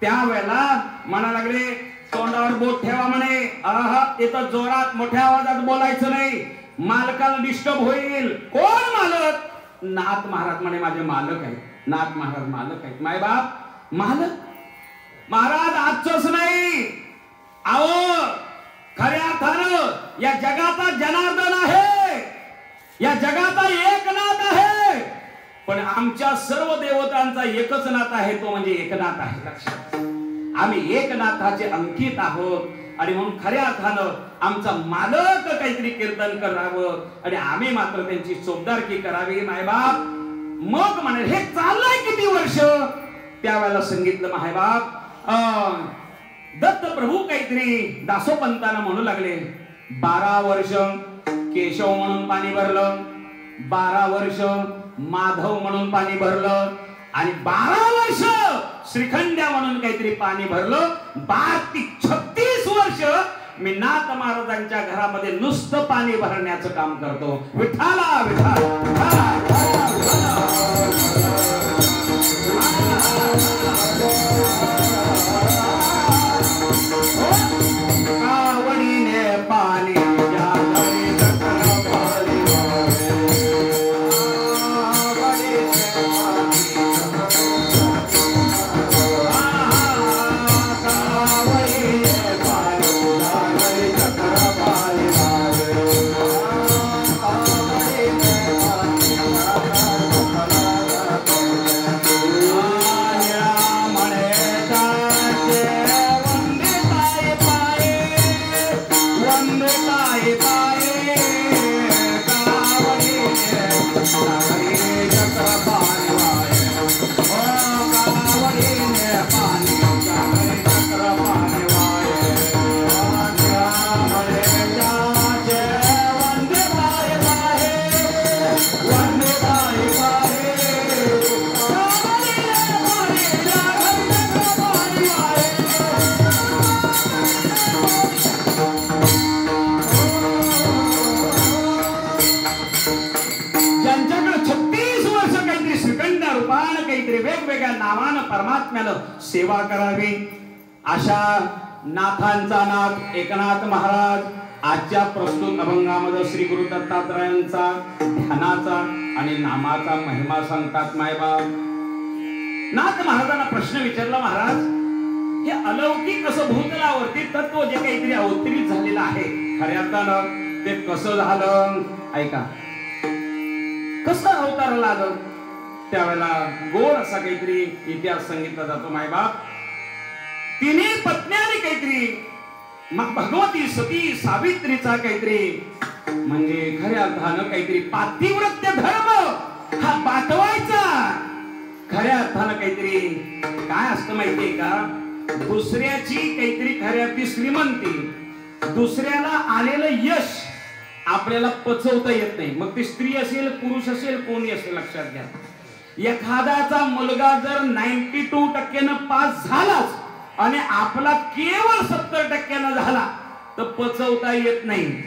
त्यावेळेला म्हणा लागले, तोंडावर बोट ठेवा म्हणे, इथं जोरात मोठ्या आवाजात बोलायचं नाही, मालकाला डिस्टर्ब होईल. कोण मालक? नाथ महाराज म्हणे माझे मालक आहेत. नाथ महाराज मालक आहेत. मायबाप मालक महाराज आजच नाही, अहो खऱ्या अर्थानं या जगाचा जनार्दन आहे, या जगाचा एकनाथ आहे. पण आमच्या सर्व देवतांचा एकच नाथ आहे, तो म्हणजे एकनाथ आहे. लक्षात, आम्ही एकनाथाचे अंकित आहोत. आणि म्हणून खऱ्या अर्थानं आमचा मालक काहीतरी कीर्तन करावं आणि आम्ही मात्र त्यांची चोपदारकी करावी मायबाप. मग म्हणे हे चाललंय किती वर्ष? त्यावेळेला सांगितलं मायबाप, दत्त प्रभू काहीतरी दासोपंतांना म्हणू लागले, 12 वर्ष केशव म्हणून पाणी भरलं, 12 वर्ष माधव म्हणून पाणी भरलं आणि 12 वर्ष श्रीखंड्या म्हणून काहीतरी पाणी भरलं. 36 वर्ष मी नाथ महाराजांच्या घरामध्ये नुसतं पाणी भरण्याचं काम करतो. विठाला विठाला कावडीने पाणी सेवा करावी, अशा नाथांचा नाथ एकनाथ महाराज आजच्या प्रस्तुत अभंगामध्ये श्री गुरु दत्तात्रयांचा ध्यानाचा आणि नामाचा महिमा सांगतात मायबाप. नाथ महाराजांना प्रश्न विचारला, महाराज हे अलौकिक असं भूतलावरती तत्व जे काहीतरी अवतरित झालेलं आहे, खऱ्या अर्थानं ते कसं झालं? ऐका, कसं अवताराला आलं? त्यावेळेला गोड असा काहीतरी इतिहास सांगितला जातो. मायबाप तिन्ही पत्न्यांनी काहीतरी भगवती सती सावित्रीचा काहीतरी म्हणजे खऱ्या अर्थानं काहीतरी पातिव्रत्य धर्म हा पाठवायचा. खऱ्या अर्थानं काहीतरी काय असतं माहितीये का, दुसऱ्याची काहीतरी खऱ्या अर्थी श्रीमंती, दुसऱ्याला आलेलं यश आपल्याला पचवता येत नाही. मग ती स्त्री असेल पुरुष असेल कोणी असेल. लक्षात घ्या, एखाद्याचा मुलगा जर 92% पास झालाच आणि आपला केवळ 70% झाला तर पचवता येत नाही.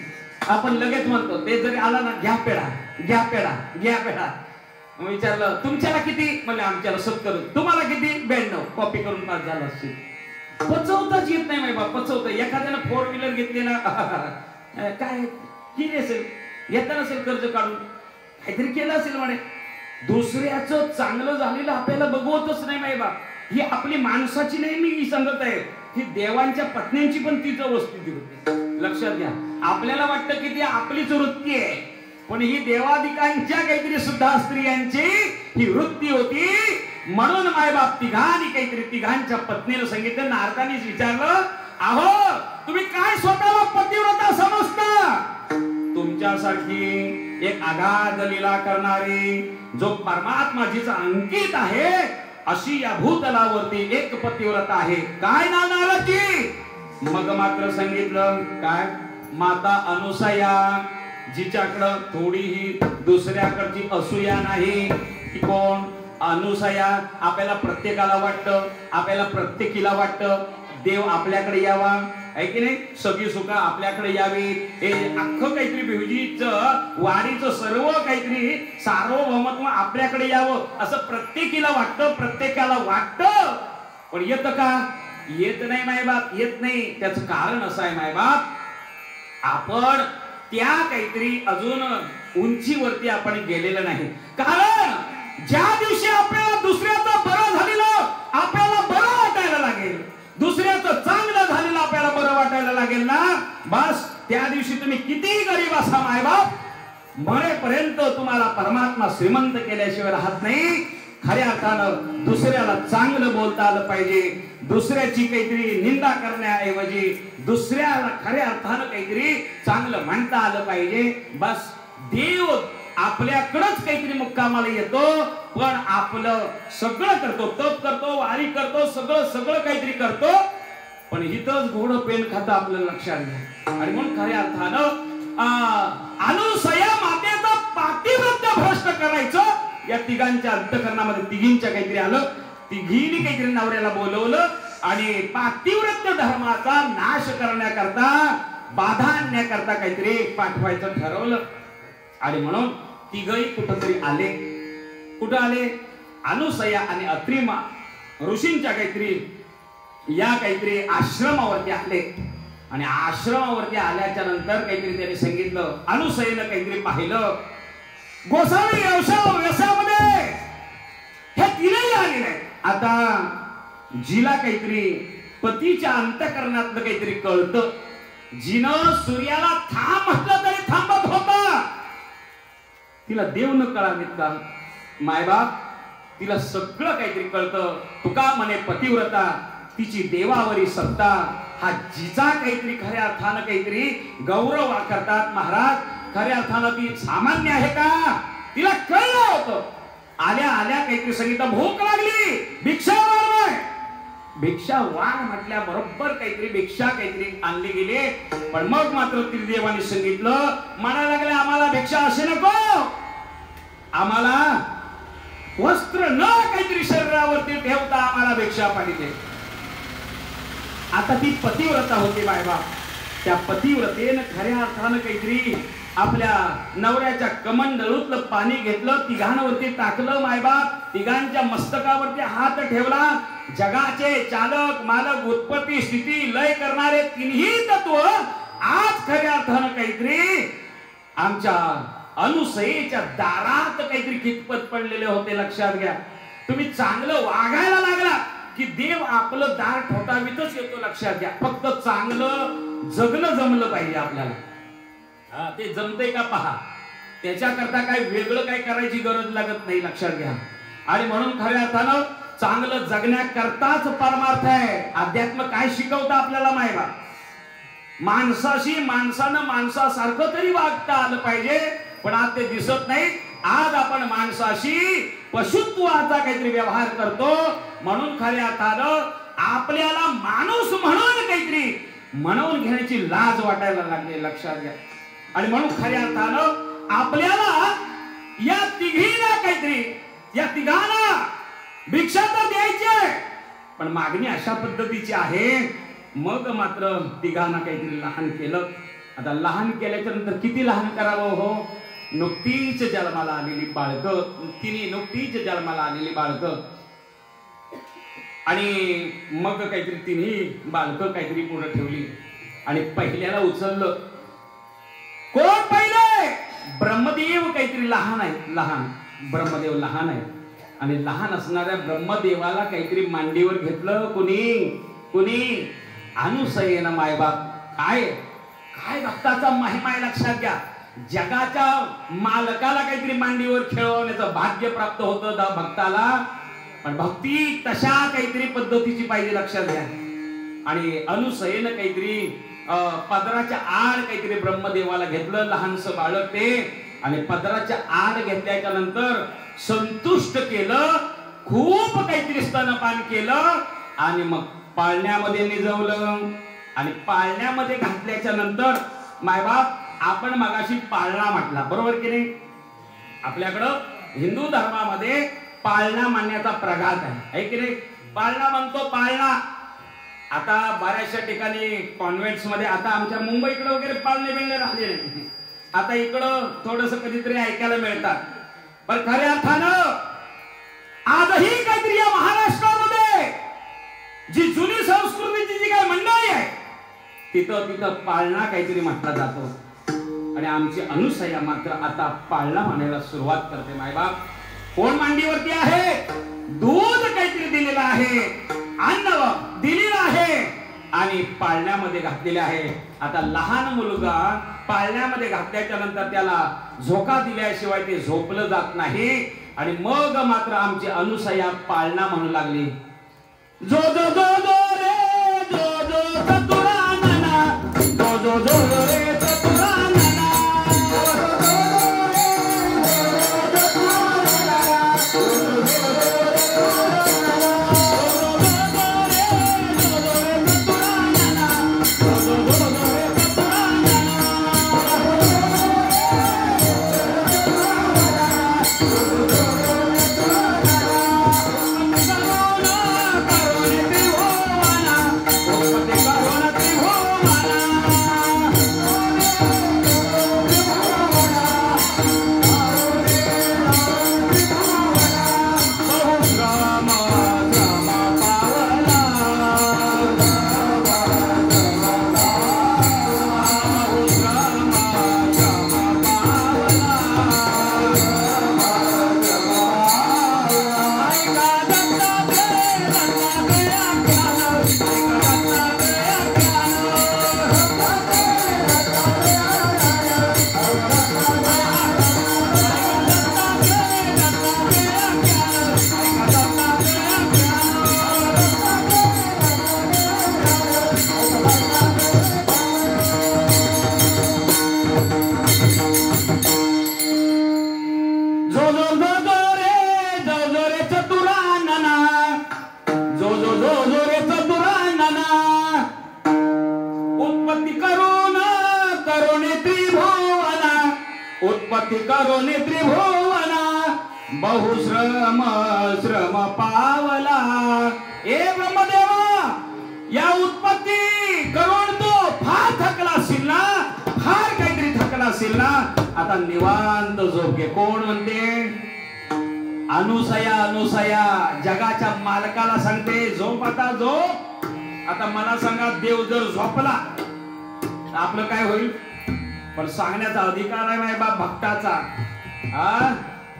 आपण लगेच म्हणतो, ते जरी आला ना, घ्या पेढा घ्या पेढा घ्या पेढा. विचारलं तुमच्याला किती, म्हणजे आमच्याला 70. तुम्हाला किती, 92. कॉपी करून पास झाला असेल. पचवताच येत नाही बाबा, पचवता. एखाद्यानं 4 व्हीलर घेतली ना, काय किती असेल, घेतलं नसेल कर्ज काढून, काहीतरी केलं असेल म्हणे. दुसऱ्याचं चांगलं झालेलं आपल्याला बघवतच नाही माय बाप. ही आपली माणसाची नाही मी सांगत आहे, ही देवांच्या पत्न्यांची पण तीच वस्तुस्थिती होती. लक्षात घ्या, आपल्याला वाटतं की ती आपलीच वृत्ती आहे, पण ही देवादिकांच्या काहीतरी सुद्धा स्त्रियांची ही वृत्ती होती. म्हणून मायबाप तिघांनी काहीतरी तिघांच्या पत्नीला सांगितलं. नारदानीच विचारलं, अहो तुम्ही काय स्वतःला पतिव्रता समजता? तुमच्यासारखी एक अगाध लीला करणारी, जो परमात्मा जिचा अंकित आहे, अशी या भूतलावरती एक पतिव्रता आहे. काय नाव नारदजी? मग मात्र सांगितलं काय, माता अनुसया, जिच्याकडं थोडीही दुसऱ्याकडची असूया नाही. ती कोण? अनुसया. आपल्याला प्रत्येकाला वाटतं, आपल्याला प्रत्येकीला वाटतं देव आपल्याकडे यावा, आहे की नाही, सगळी सुख आपल्याकडे यावी. हे अख्खं काहीतरी भिवजीचं वाडीचं सर्व काहीतरी सार्वभौमत्व आपल्याकडे यावं असं प्रत्येकीला वाटतं, प्रत्येकाला वाटतं. पण येतं का? येत नाही मायबाप, येत नाही. त्याचं कारण असं आहे मायबाप, आपण त्या काहीतरी अजून उंचीवरती आपण गेलेलं नाही. कारण ज्या दिवशी आपल्याला दुसऱ्याचं बरं झालेलं आपल्याला बरं वाटायला लागेल, दुसऱ्याचं चांगलं झालेलं आपल्याला बरं वाटायला लागेल ना, बस त्या दिवशी तुम्ही किती गरीब असा मायबाप, मरेपर्यंत तुम्हाला परमात्मा श्रीमंत केल्याशिवाय राहत नाही. खऱ्या अर्थानं दुसऱ्याला चांगलं बोलता आलं पाहिजे. दुसऱ्याची काहीतरी निंदा करण्याऐवजी दुसऱ्याला खऱ्या अर्थानं काहीतरी चांगलं म्हणता आलं पाहिजे. बस देव आपल्याकडंच काहीतरी मुक्कामाला येतो, पण आपलं सगळं करतो, तप करतो, वारी करतो, सगळं सगळं काहीतरी करतो, पण हिथंच घोडं पेन खातं आपल्याला लक्षात घ्या. आणि म्हणून खऱ्या अर्थानं अनुसया मातेचं पातिव्रत्य भ्रष्ट करायचं या तिघांच्या अंतःकरणामध्ये तिघींच्या काहीतरी आलं. तिघींनी काहीतरी नवऱ्याला बोलवलं आणि पातिव्रत्य धर्माचा नाश करण्याकरता, बाधा आणण्याकरता काहीतरी पाठवायचं ठरवलं. आणि म्हणून तिघही कुठंतरी आले. कुठं आले? अनुसया आणि अत्रिमा ऋषींच्या काहीतरी या काहीतरी आश्रमावरती आले. आणि आश्रमावरती आल्याच्या नंतर काहीतरी त्यांनी सांगितलं, अनुसयेनं काहीतरी पाहिलं, गोसावी व्यवसायामध्ये हे तिनेही आलेले आहे. आता जिला काहीतरी पतीच्या अंतःकरणातलं काहीतरी कळतं, जिनं सूर्याला थांब म्हटलं तरी थांबत होता, तिला देव न कळावेत का मायबाप? तिला सगळं काहीतरी कळतं. तुका म्हणे पतिव्रता, तिची देवावरी सत्ता, हा जिचा काहीतरी खऱ्या अर्थानं काहीतरी गौरव करतात महाराज. खऱ्या अर्थानं ती सामान्य आहे का? तिला कळलं होतं. आल्या आल्या काहीतरी सांगितलं, भूक लागली, भिक्षा मागवाय. भिक्षा वाढ म्हटल्या बरोबर काहीतरी भिक्षा काहीतरी आणली गेली. पण मग मात्र त्रिदेवाने सांगितलं, म्हणायला लागले, आम्हाला भिक्षा असे नको, आम्हाला वस्त्र न काहीतरी शरीरावरती ठेवता आम्हाला भिक्षा पाहिजे. आता ती पतिव्रता होती बायबा. त्या पतिव्रतेनं खऱ्या अर्थानं काहीतरी आपल्या नवऱ्याच्या कमंडलूतलं पाणी घेतलं, तिघांवरती टाकलं मायबाप, तिघांच्या मस्तकावरती हात ठेवला. जगाचे चालक मालक उत्पत्ती स्थिती लय करणारे तिन्ही तत्व आज खऱ्या अर्थानं काहीतरी आमच्या अनुसयेच्या दारात काहीतरी कितपत पडलेले होते. लक्षात घ्या, तुम्ही चांगलं वागायला लागला की देव आपलं दार ठोठावीतच येतो. लक्षात घ्या, फक्त चांगलं जगणं जमलं पाहिजे आपल्याला. ते जमतंय का पहा, त्याच्याकरता काय वेगळं काय करायची गरज लागत नाही. लक्षात घ्या, आणि म्हणून खऱ्या अर्थानं चांगलं जगण्याकरताच परमार्थ आहे. अध्यात्म काय शिकवतं आपल्याला माहिती? माणसाशी माणसानं माणसासारखं तरी वागता आलं पाहिजे, पण आज ते दिसत नाही. आज आपण माणसाशी पशुत्वाचा काहीतरी व्यवहार करतो. म्हणून खऱ्या अर्थानं आपल्याला माणूस म्हणून काहीतरी म्हणून घेण्याची लाज वाटायला लागली, लक्षात घ्या. आणि म्हणून खऱ्या अर्थानं आपल्याला या तिघींना काहीतरी, या तिघांना भिक्षा तर द्यायची आहे, पण मागणी अशा पद्धतीची आहे. मग मात्र तिघांना काहीतरी लहान केलं. आता लहान केल्याच्या नंतर किती लहान करावं हो? नुकतीच जन्माला आलेली बाळकं, तिने नुकतीच जन्माला आलेली बाळकं. आणि मग काहीतरी तिन्ही बालकं काहीतरी पुढे ठेवली आणि पहिल्याला उचललं. कोण पहिले? ब्रह्मदेव काहीतरी लहान आहे, लहान ब्रह्मदेव लहान आहे. आणि लहान असणाऱ्या ब्रह्मदेवाला काहीतरी मांडीवर घेतलं. कुणी? अनुसयेनं मायबाप. काय भक्ताचा महिमा आहे, लक्षात घ्या. जगाच्या मालकाला काहीतरी मांडीवर खेळवण्याचं भाग्य प्राप्त होतं भक्ताला, पण भक्ती तशा काहीतरी पद्धतीची पाहिजे, लक्षात घ्या. आणि अनुसयेनं काहीतरी पदराच्या आड काहीतरी ब्रह्मदेवाला घेतलं, लहानसं बाळक ते. आणि पदराच्या आड घेतल्याच्या नंतर संतुष्ट केलं, खूप काहीतरी स्तनपान केलं आणि मग पाळण्यामध्ये निजवलं. आणि पाळण्यामध्ये घातल्याच्या नंतर मायबाप, आपण मगाशी पाळणा म्हटला, बरोबर की नाही? आपल्याकडं हिंदू धर्मामध्ये पाळणा मानण्याचा प्रघात आहे की नाही? पाळणा म्हणतो, पाळणा. आता बऱ्याचशा ठिकाणी कॉन्व्हेंट्स मध्ये, आता आमच्या मुंबईकडे वगैरे पाळणे बिळणे राहिले नाही. आता इकडं थोडस कधीतरी ऐकायला मिळतात. पण खऱ्या अर्थानं आजही काहीतरी या महाराष्ट्रामध्ये जी जुनी संस्कृतीची जी काही मंडळी आहे, तिथं पाळणा काहीतरी म्हटला जातो. आणि आमची अनुसया मात्र आता पाळणा म्हणायला सुरुवात करते. मायबाप, कोण मांडीवरती आहे? दूध काहीतरी दिलेलं आहे, अन्न दिलेलं आहे आणि पाळण्यामध्ये घातलेले आहे. आता लहान मुलगा पाळण्यामध्ये घातल्याच्या नंतर त्याला झोका दिल्याशिवाय ते झोपलं जात नाही. आणि मग मात्र आमची अनुसया पाळणा म्हणू लागली. जो जो जो जो रे जो जो चतुरा नाना, जो जो जो रे चतुरा नाना, उत्पत्ति करो त्रिभुवना, बहुश्रम श्रम पावला. ए ब्रह्मदेवा, या उत्पत्ती करून तो फार थकला असेल ना, फार काहीतरी थकला असेल ना. आता निवांत झोप घे. कोण म्हणते? अनुसया. अनुसया जगाच्या मालकाला सांगते, झोप आता, झोप. आता मला सांगा, देव जर झोपला तर आपलं काय होईल? पण सांगण्याचा अधिकार आहे मायबाप भक्ताचा.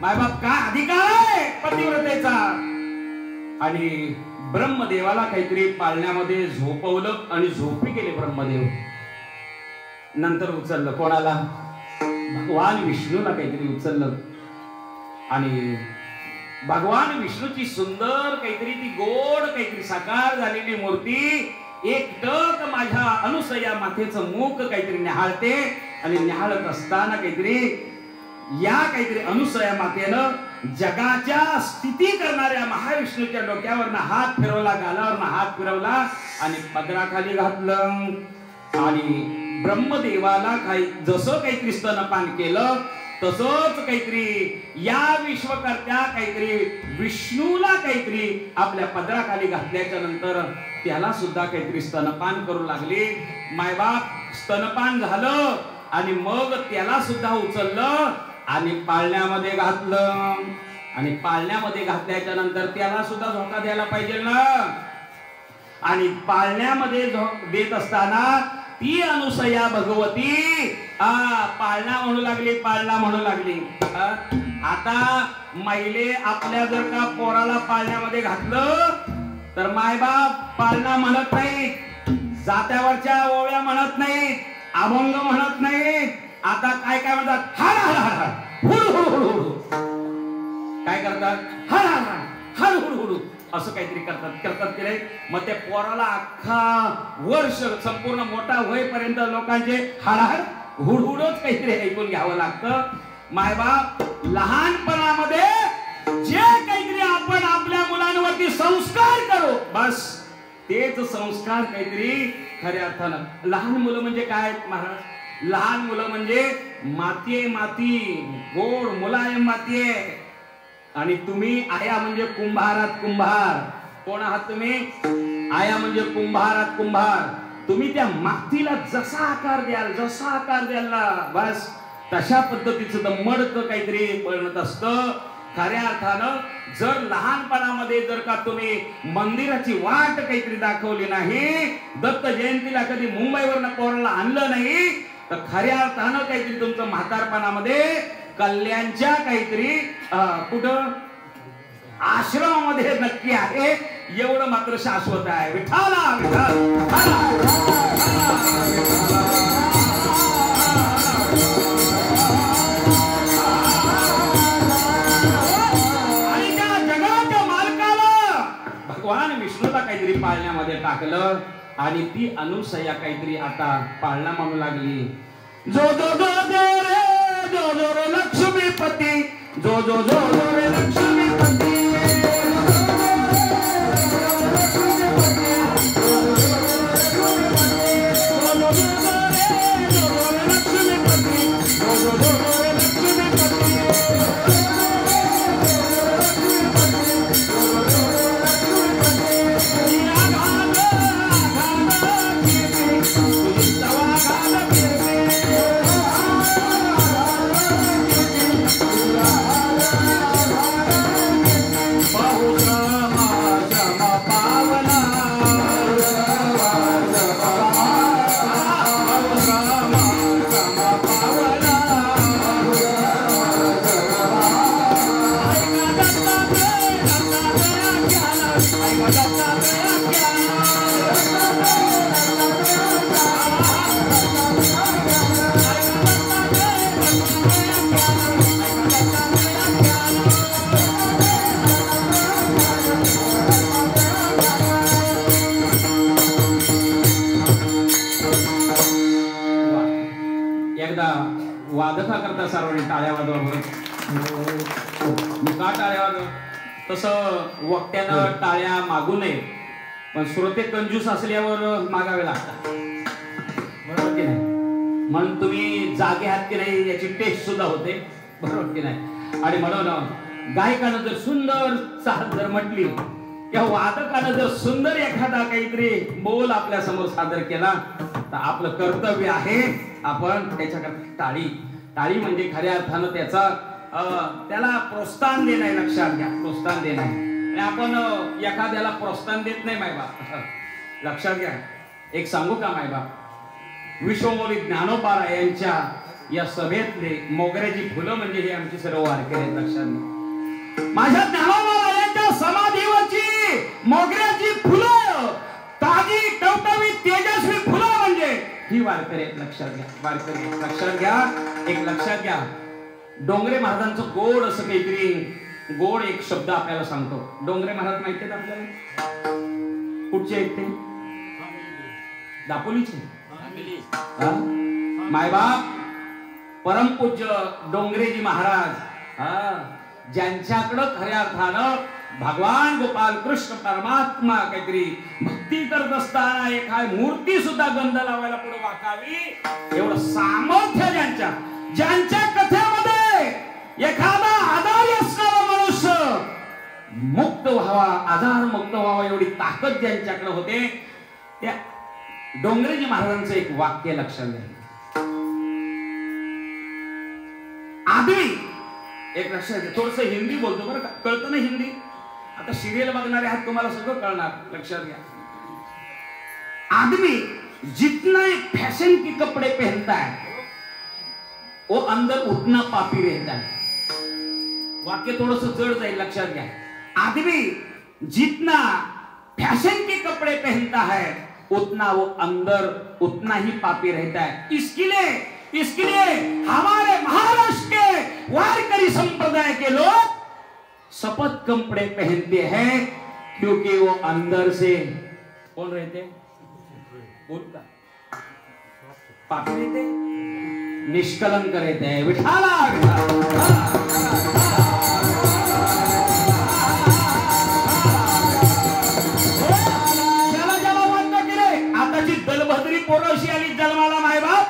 मायबाप काय अधिकार आहे पतिव्रतेचा? आणि ब्रह्मदेवाला काहीतरी पाळण्यामध्ये झोपवलं आणि झोपी गेले ब्रह्मदेव. नंतर उचललं कोणाला? भगवान विष्णूला काहीतरी उचललं आणि भगवान विष्णूची सुंदर काहीतरी ती गोड काहीतरी साकार झालेली मूर्ती एकटक माझ्या अनुसया माथेचं मुख काहीतरी निहाळते आणि निहाळत असताना काहीतरी या काहीतरी अनुसया मातेनं जगाच्या स्थिती करणाऱ्या महाविष्णूच्या डोक्यावरनं हात फिरवला, गालावरनं हात फिरवला आणि पदराखाली घातलं आणि ब्रह्मदेवाला काही जसं काहीतरी स्तनपान केलं तसंच काहीतरी या विश्वकर्त्या काहीतरी विष्णूला काहीतरी आपल्या पदराखाली घातल्याच्या नंतर त्याला सुद्धा काहीतरी स्तनपान करू लागले. मायबाप स्तनपान झालं आणि मग त्याला सुद्धा उचललं आणि पाळण्यामध्ये घातलं आणि पाळण्यामध्ये घातल्याच्या नंतर त्याला सुद्धा झोका द्यायला पाहिजे ना. आणि पाळण्यामध्ये देत असताना ती अनुसया भगवती पाळणा म्हणू लागली, पाळणा म्हणू लागली. आता मैले आपल्या जर का पोराला पाळण्यामध्ये घातलं तर मायबाप पाळणा म्हणत नाहीत, जात्यावरच्या ओव्या म्हणत नाहीत, अभंग म्हणत नाहीत. आता काय काय म्हणतात, हर हर हर हर हुडू हुडू हुडू हुडू. काय करतात, हर हर हर हर हुडू हुडू असं काहीतरी करतात की नाही. मग त्या पोराला अख्खा वर्ष संपूर्ण मोठा होईपर्यंत लोकांचे हर हुडहुडच काहीतरी ऐकून घ्यावं लागतं. मायबाप लहानपणामध्ये जे काहीतरी आपण आपल्या मुलांवरती संस्कार करू बस तेच संस्कार काहीतरी खऱ्या अर्थानं. लहान मुलं म्हणजे काय महाराज, लहान मुलं म्हणजे माती आहे, माती गोड मुलायम माती आहे. आणि तुम्ही आया म्हणजे कुंभारात कुंभार. कोण आहात तुम्ही, आया म्हणजे कुंभारात कुंभार. तुम्ही त्या मातीला जसा आकार द्याल, जसा आकार द्याल ना बस तशा पद्धतीचं तर मडकं काहीतरी बनत असतं. खऱ्या अर्थानं जर लहानपणामध्ये जर का तुम्ही मंदिराची वाट काहीतरी दाखवली नाही, दत्त जयंतीला कधी मुंबईवरनं पोराला आणलं नाही तर खऱ्या अर्थानं काहीतरी तुमचं म्हातारपणामध्ये कल्याणच्या काहीतरी कुठं आश्रमामध्ये नक्की आहे एवढं मात्र शाश्वत आहे. विठाला विठाल आणि त्या जगाच्या मालकाला भगवान विष्णूला काहीतरी पाळण्यामध्ये टाकलं आणि ती अनुसया काहीतरी आता पाळणा म्हणू लागली. जो जो जो जो रे जो जो रे लक्ष्मीपती, जो जो जो जो रे लक्ष्मीपती. वादका करता सर्वांनी टाळ्या वाजवा बरं. का टाळ्या वाजवा, तसं वक्त्यानं टाळ्या मागू नये पण श्रोते कंजूस असल्यावर मागावे लागतात बरोबर की नाही. म्हणून तुम्ही जागे आहात की नाही याची टेस्ट सुद्धा होते बरोबर की नाही. आणि म्हणून गायकानं जर सुंदर चाल जर म्हटली किंवा वादकानं जर सुंदर एखादा काहीतरी बोल आपल्या समोर सादर केला तर आपलं कर्तव्य आहे आपण त्याच्याकरता टाळी. टाळी म्हणजे खऱ्या अर्थानं त्याला प्रोत्साहन देणं आहे. लक्षात घ्या, प्रोत्साहन देणं आहे. आणि आपण एखाद्याला प्रोत्साहन देत नाही मायबाप. लक्षात घ्या, एक सांगू का मायबाप, विश्वमौली ज्ञानोबा यांच्या या सभेतले मोगऱ्याची फुलं म्हणजे हे आमची सर्व वारकरी आहेत. लक्षात घ्या, माझ्या ज्ञानोबा यांच्या समाधीवरची मोगऱ्याची फुलं ताजी टवटवीत तेजस्वी फुलं म्हणजे ही वारकरी आहेत. लक्षात घ्या, वारकरी लक्षात घ्या. एक लक्षात घ्या, डोंगरे महाराजांचं गोड असं काहीतरी गोड एक शब्द आपल्याला सांगतो. डोंगरे महाराज माहिती आहेत आपल्याला? कुठचे आहेत ते? दापोलीचे. मायबाप परमपूज्य डोंगरेजी महाराज, ज्यांच्याकडं खऱ्या अर्थानं भगवान गोपाल कृष्ण परमात्मा काहीतरी भक्ती करत असताना एखादी मूर्ती सुद्धा गंध लावायला पुढे वाकावी एवढं सामर्थ्य ज्यांच्या कथेमध्ये एखादा आधारी असणारा मनुष्य मुक्त व्हावा, आधार मुक्त व्हावा एवढी ताकद ज्यांच्याकडे होते, त्या डोंगरेजी महाराजांचं एक वाक्य लक्षात घ्या. आदमी एक लक्षात घ्या. थोडस हिंदी बोलतो बरं का, कळतं ना हिंदी? आता सिरियल बघणारे आहात, तुम्हाला सगळं कळणार. लक्षात घ्या. आदमी जितना फैशन के कपड़े पहनता है वो अंदर उतना पापी रहता है. वाक्य थोडस जड जाईल, लक्षात घ्या. आदमी जितना फैशन के कपड़े पहनता है उतना वो अंदर उतना ही पापी रहता है. इसके लिए हमारे महाराष्ट्र के वारकरी संप्रदाय के लोग सफेद कपड़े पहनते हैं क्योंकि वो अंदर से कौन रहते? बोलता पापी रहते, निष्कलंक रहते हैं. विठाला दलभद्री पोरशी आली जन्माला. मायबाप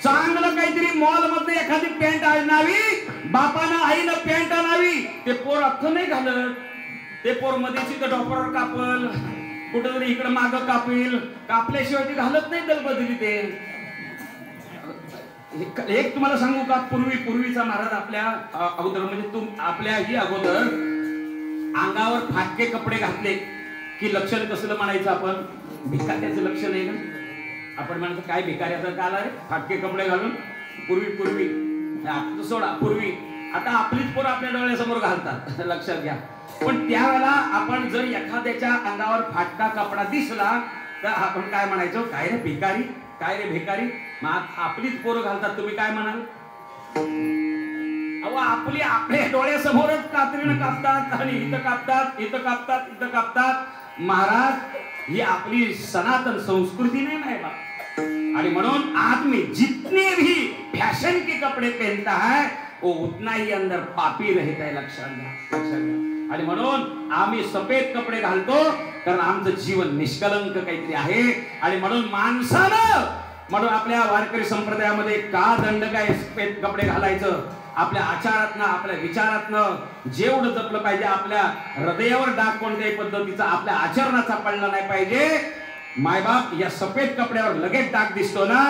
चांगलं काहीतरी मॉल मध्ये एखादी पॅन्ट आणावी, बापानं आईनं पॅन्ट आणावी. ते पोर अर्थ नाही घालत. ते पोर मध्ये तिथं डॉक्टर कापल, कुठेतरी इकडे माग कापील, कापल्याशिवाय ते घालत नाही दलबद्री. ते एक तुम्हाला सांगू का, पूर्वीचा महाराज आपल्या अगोदर म्हणजे आपल्या ही अगोदर अंगावर फाटके कपडे घातले की लक्षण कसलं म्हणायचं आपण? भिकाऱ्याचं लक्षण आहे ना. आपण म्हणायचं काय भिकाऱ्याचं काल आहे, फाटके कपडे घालून. पूर्वी आता सोडा, पूर्वी आता आपलीच पोरं आपल्या डोळ्यासमोर घालतात. लक्षात घ्या. पण त्यावेळेला आपण जर एखाद्याच्या अंगावर फाटका कपडा दिसला तर आपण काय म्हणायचो? काय रे भिकारी, काय रे भिकारी. मग आपलीच पोरं घालतात, तुम्ही काय म्हणाल? अहो आपल्या डोळ्यासमोरच कात्रीनं कापतात आणि इथं कापतात, इथं कापतात, इथं कापतात. महाराज, ही आपली सनातन संस्कृती नाही बा. आणि म्हणून आदमी जितने भी फैशन के कपड़े पहनता है वो उतना ही अंदर पापी रहता है. लक्षात घ्या. आणि म्हणून आम्ही सफेद कपडे घालतो कारण आमचं जीवन निष्कलंक काहीतरी आहे. आणि म्हणून माणसानं म्हणून आपल्या वारकरी संप्रदायामध्ये का दंड काय सफेद कपडे घालायचं? आपल्या आचारातनं, आपल्या विचारातनं जेवढं जपलं पाहिजे. आपल्या हृदयावर डाग कोणत्याही पद्धतीचा आपल्या आचरणाचा पडला नाही पाहिजे. मायबाप, या सफेद कपड्यावर लगेच डाग दिसतो ना,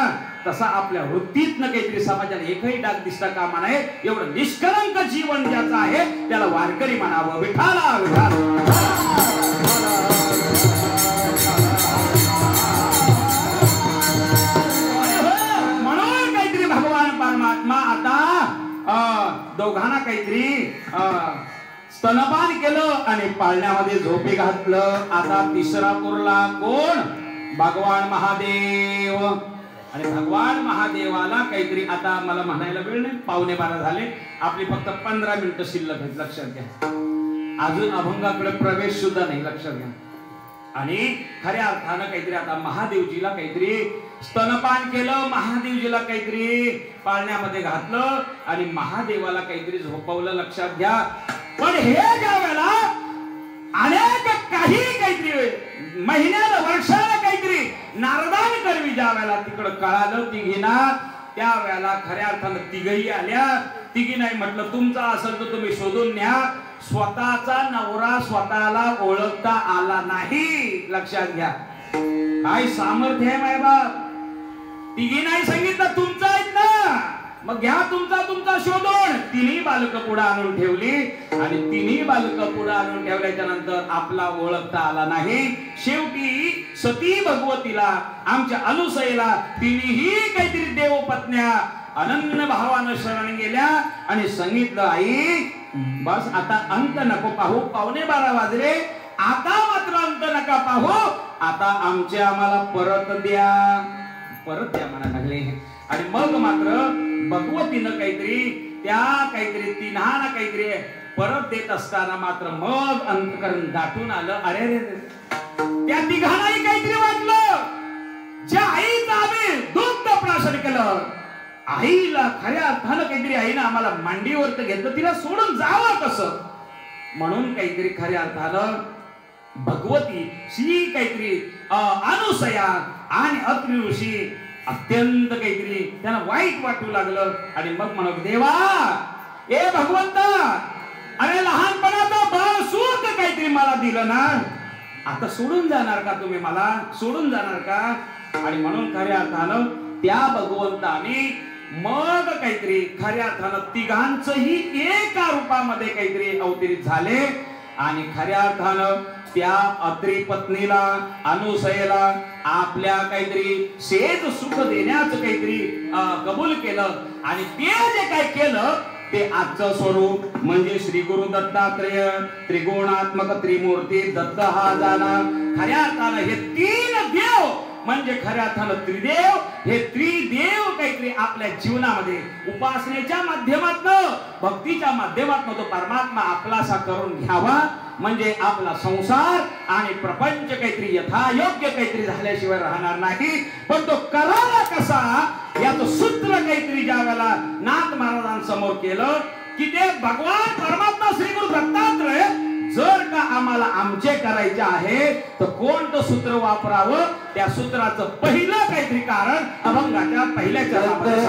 तसा आपल्या वृत्तीतनं काहीतरी समाजाला एकही डाग दिसता कामा नये. एवढं निष्कलंक जीवन ज्याचं आहे त्याला वारकरी म्हणावं. विठाला म्हणून काहीतरी भगवान परमात्मा आता दोघांना काहीतरी स्तनपान केलं आणि पाळण्यामध्ये झोपी घातलं. आता तिसरा पुरला कोण? भगवान महादेव. आणि भगवान महादेवाला काहीतरी आता मला म्हणायला वेळ नाही, 11:15 झाले. आपली फक्त 15 मिनिटं शिल्लक आहेत. लक्षात घ्या. अजून अभंगाकडे प्रवेश सुद्धा नाही. लक्षात घ्या. आणि खऱ्या अर्थानं काहीतरी आता महादेवजीला काहीतरी स्तनपान केलं, महादेवजीला काहीतरी पाळण्यामध्ये घातलं आणि महादेवाला काहीतरी झोपवलं. लक्षात घ्या. पण हे ज्या वेळेला अनेक काहीतरी महिन्याला वर्षाला काहीतरी नारदान करवी ज्या वेळेला तिकडं कळालं तिघींना, त्या वेळेला खऱ्या अर्थानं तिघही आल्या. तिघी नाही म्हटलं तुमचा असेल तर तुम्ही शोधून न्या. स्वतःचा नवरा स्वतःला ओळखता आला नाही. लक्षात घ्या. काय सामर्थ्य आहे मायबाप. तिघी नाही सांगितलं तुमचं आहेत ना, मग घ्या तुमचा शोधून. तिन्ही बालक पुढे आणून ठेवली आणि तिन्ही बालक पुढे आणून ठेवल्याच्या नंतर आपला ओळखता आला नाही. शेवटी सती भगवतीला, आमच्या अनुसयेला तिन्ही काहीतरी देवपत्न्या अनन्य भावानं शरण गेल्या आणि सांगितलं आई बस आता अंत नको पाहू. 11:15 वाजले, आता मात्र अंत नका पाहू. आता आमचे आम्हाला परत द्या म्हणा लागले. आणि मग मात्र भगवतीनं काहीतरी त्या काहीतरी तिन्हाना काहीतरी परत देत असताना मात्र मग अंतकरण दाटून आलं. अरे रे, त्या तिघांनाही काहीतरी वाटलं. ज्या आईचं आम्ही दुग्ध प्राशन केलं, आईला खऱ्या अर्थानं काहीतरी आईनं आम्हाला मांडीवर घेतलं, तिला सोडून जावं कसं, म्हणून काहीतरी खऱ्या अर्थानं भगवती शी काहीतरी अनुसया आणि अत्रि ऋषी अत्यंत काहीतरी त्यांना वाईट वाटू लागलं. आणि मग म्हणत, देवा ए भगवंता, अरे लहानपणाचा बाळ सुख काहीतरी मला दिलं ना, आता सोडून जाणार का तुम्ही, मला सोडून जाणार का. आणि म्हणून खऱ्या अर्थानं त्या भगवंताने मग काहीतरी खऱ्या अर्थानं तिघांचंही एका रूपामध्ये काहीतरी अवतरित झाले. आणि खऱ्या अर्थानं त्या अत्रि पत्नीला अनुसयेला आपल्या काहीतरी शेज सुख देण्याचं काहीतरी कबूल केलं. आणि ते जे काय केलं ते आजचं स्वरूप म्हणजे श्री गुरु दत्तात्रेय त्रिगुणात्मक त्रिमूर्ती दत्त हा जाणार. खऱ्या अर्थानं हे तीन देव म्हणजे खऱ्या अर्थानं त्रिदेव, हे त्रिदेव काहीतरी आपल्या जीवनामध्ये उपासनेच्या माध्यमातून भक्तीच्या माध्यमातून तो परमात्मा आपलासा करून घ्यावा. म्हणजे आपला संसार आणि प्रपंच काहीतरी यथायोग्य काहीतरी झाल्याशिवाय राहणार नाही. पण तो करायला कसा याचं सूत्र काहीतरी ज्या वेळेला नाथ महाराजांसमोर केलं की ते भगवान परमात्मा श्री गुरु दत्तात्रेय जर का आम्हाला आमचे करायचे आहे तर कोणतं सूत्र वापरावं, त्या सूत्राचं पहिलं काहीतरी कारण अभंगाच्या पहिल्या चरणामध्ये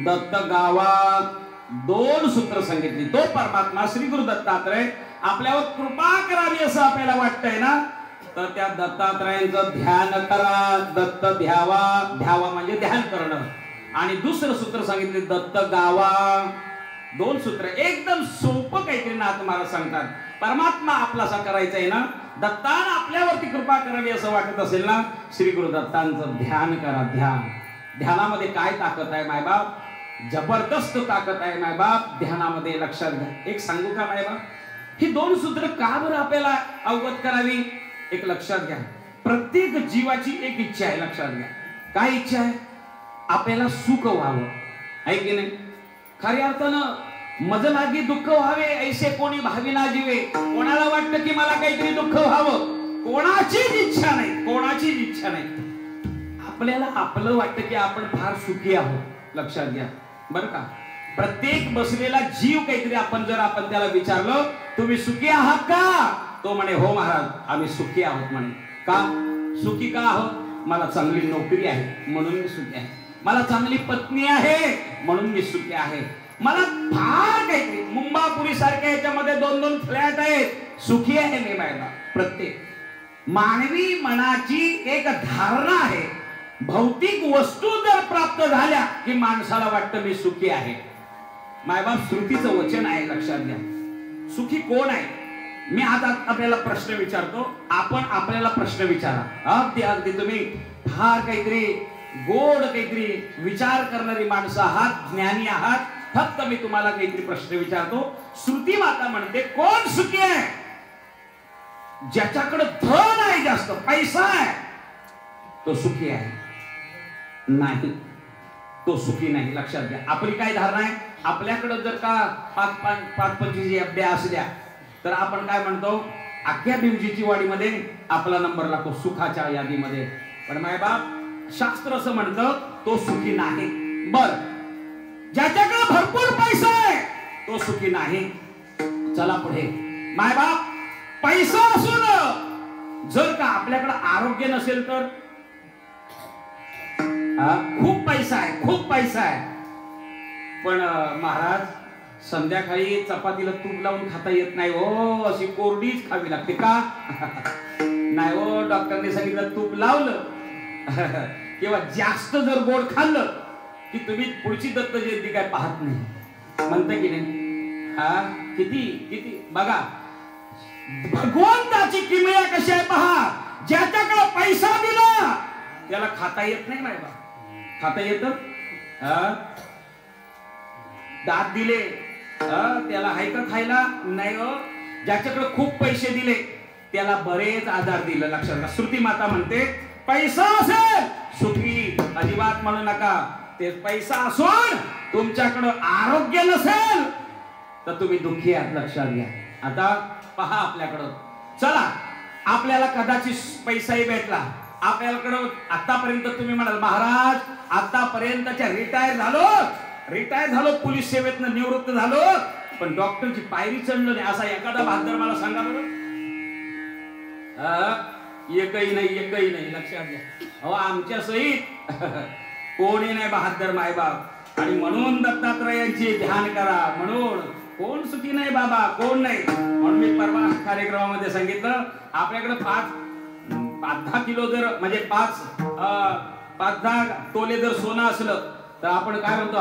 दत्त गावा दोन सूत्र सांगितली. तो परमात्मा श्री गुरु दत्तात्रय आपल्यावर कृपा करावी असं आपल्याला वाटतंय ना, तर त्या दत्तात्रयांचं ध्यान करा. दत्त ध्यावा, ध्यावा म्हणजे ध्यान करणं. आणि दुसरं सूत्र सांगितले दत्त गावा. दोन सूत्र एकदम सोपं काहीतरी नाथ महाराज सांगतात. परमात्मा आपलासा करायचा आहे ना, दत्तानं आपल्यावरती कृपा करावी असं वाटत असेल ना, श्री गुरु दत्तांचं ध्यान करा. ध्यान, ध्यानामध्ये काय ताकद आहे मायबाप, जबरदस्त ताकद आहे मायबाप ध्यानामध्ये. लक्षात घ्या. एक सांगू का मायबाप, ही दोन सूत्र का बरं आपल्याला अवगत करावी. एक लक्षात घ्या, प्रत्येक जीवाची एक इच्छा आहे. लक्षात घ्या, काय इच्छा आहे? आपल्याला सुख व्हावं, आहे की नाही? खऱ्या अर्थानं मज लागी दुःख व्हावे ऐसे कोणी भाविना जीवे. कोणाला वाटतं की मला काहीतरी दुःख व्हावं? कोणाचीच इच्छा नाही, कोणाचीच इच्छा नाही. आपल्याला आपलं वाटतं की आपण फार सुखी आहोत. लक्षात घ्या बरं का. प्रत्येक बसलेला जीव काहीतरी आपण त्याला विचारलं तुम्ही सुखी आहात का, तो म्हणे हो महाराज आम्ही सुखी आहोत म्हणे. का सुखी का आहोत? मला चांगली नोकरी आहे म्हणून मी सुखी आहे, मला चांगली पत्नी आहे म्हणून मी सुखी आहे, मला फार काहीतरी मुंबापुरी सारख्या याच्यामध्ये 2-2 फ्लॅट आहेत, सुखी आहे मी. बायला प्रत्येक मानवी मनाची एक धारणा आहे, भौतिक वस्तू जर प्राप्त झाल्या की माणसाला वाटतं मी सुखी आहे. मायबाप श्रुतीचं वचन आहे, लक्षात घ्या. सुखी कोण आहे? मी आता आपल्याला प्रश्न विचारतो, आपण आपल्याला प्रश्न विचारा. अगदी तुम्ही फार काहीतरी गोड काहीतरी विचार करणारी माणसं आहात, ज्ञानी आहात. फक्त मी तुम्हाला काहीतरी प्रश्न विचारतो. श्रुती माता म्हणते कोण सुखी आहे? ज्याच्याकडे धन आहे, जास्त पैसा आहे, तो सुखी आहे. नाही, तो सुखी नाही. लक्षात घ्या. आपली काय धारणा आहे? आपल्याकडे जर का 5-25 एफड्या असल्या तर आपण काय म्हणतो, अख्ख्या भिवजीची वाडीमध्ये आपला नंबर लागतो सुखाच्या यादीमध्ये. पण मायबाप शास्त्र असं म्हणतं तो सुखी नाही. बर, ज्याच्याकडे भरपूर पैसा आहे तो सुखी नाही. चला पुढे. मायबाप पैसा असून जर का आपल्याकडे आरोग्य नसेल तर, खूप पैसा आहे, खूप पैसा आहे, पण महाराज संध्याकाळी चपातीला तूप लावून खाता येत नाही हो, अशी कोरडीच खावी लागते. का? नाही हो, डॉक्टरने सांगितलं तूप लावलं किंवा जास्त जर गोड खाल्लं की तुम्ही पुढची दत्त जयंती काय पाहत नाही, म्हणतं की नाही? किती बघा, भगवंताची किमया कशी आहे पहा. ज्याच्याकडे पैसा दिला त्याला खाता येत नाही. नाही बा, खाता येत? दात दिले त्याला हाय का खायला? नाही हो. ज्याच्याकडे खूप पैसे दिले त्याला बरेच आजार दिले. लक्षात घ्या. श्रुती माता म्हणते पैसा असेल सुखी अजिबात म्हणू नका. ते पैसा असून तुमच्याकडे आरोग्य नसेल तर तुम्ही दुःखी आहात. लक्षात घ्या. आता पहा आपल्याकडं, चला आपल्याला कदाचित पैसाही भेटला, आपल्याकडं आतापर्यंत तुम्ही म्हणाल महाराज आतापर्यंतच्या रिटायर झालो पोलीस सेवेतनं निवृत्त झालो, पण डॉक्टरची पायरी चढलो नाही, असा एखादा बहादर मला सांगा बरं. एकही नाही. लक्षात घ्या. अहो आमच्या सहित कोणी नाही बहादर मायबाप. आणि म्हणून दत्तात्रयांची ध्यान करा. म्हणून कोण सुखी नाही बाबा, कोण नाही. म्हणून मी परवा कार्यक्रमामध्ये सांगितलं आपल्याकडे 5-10 किलो जर म्हणजे 5-10 तोले जर सोनं असलं तर आपण काय म्हणतो,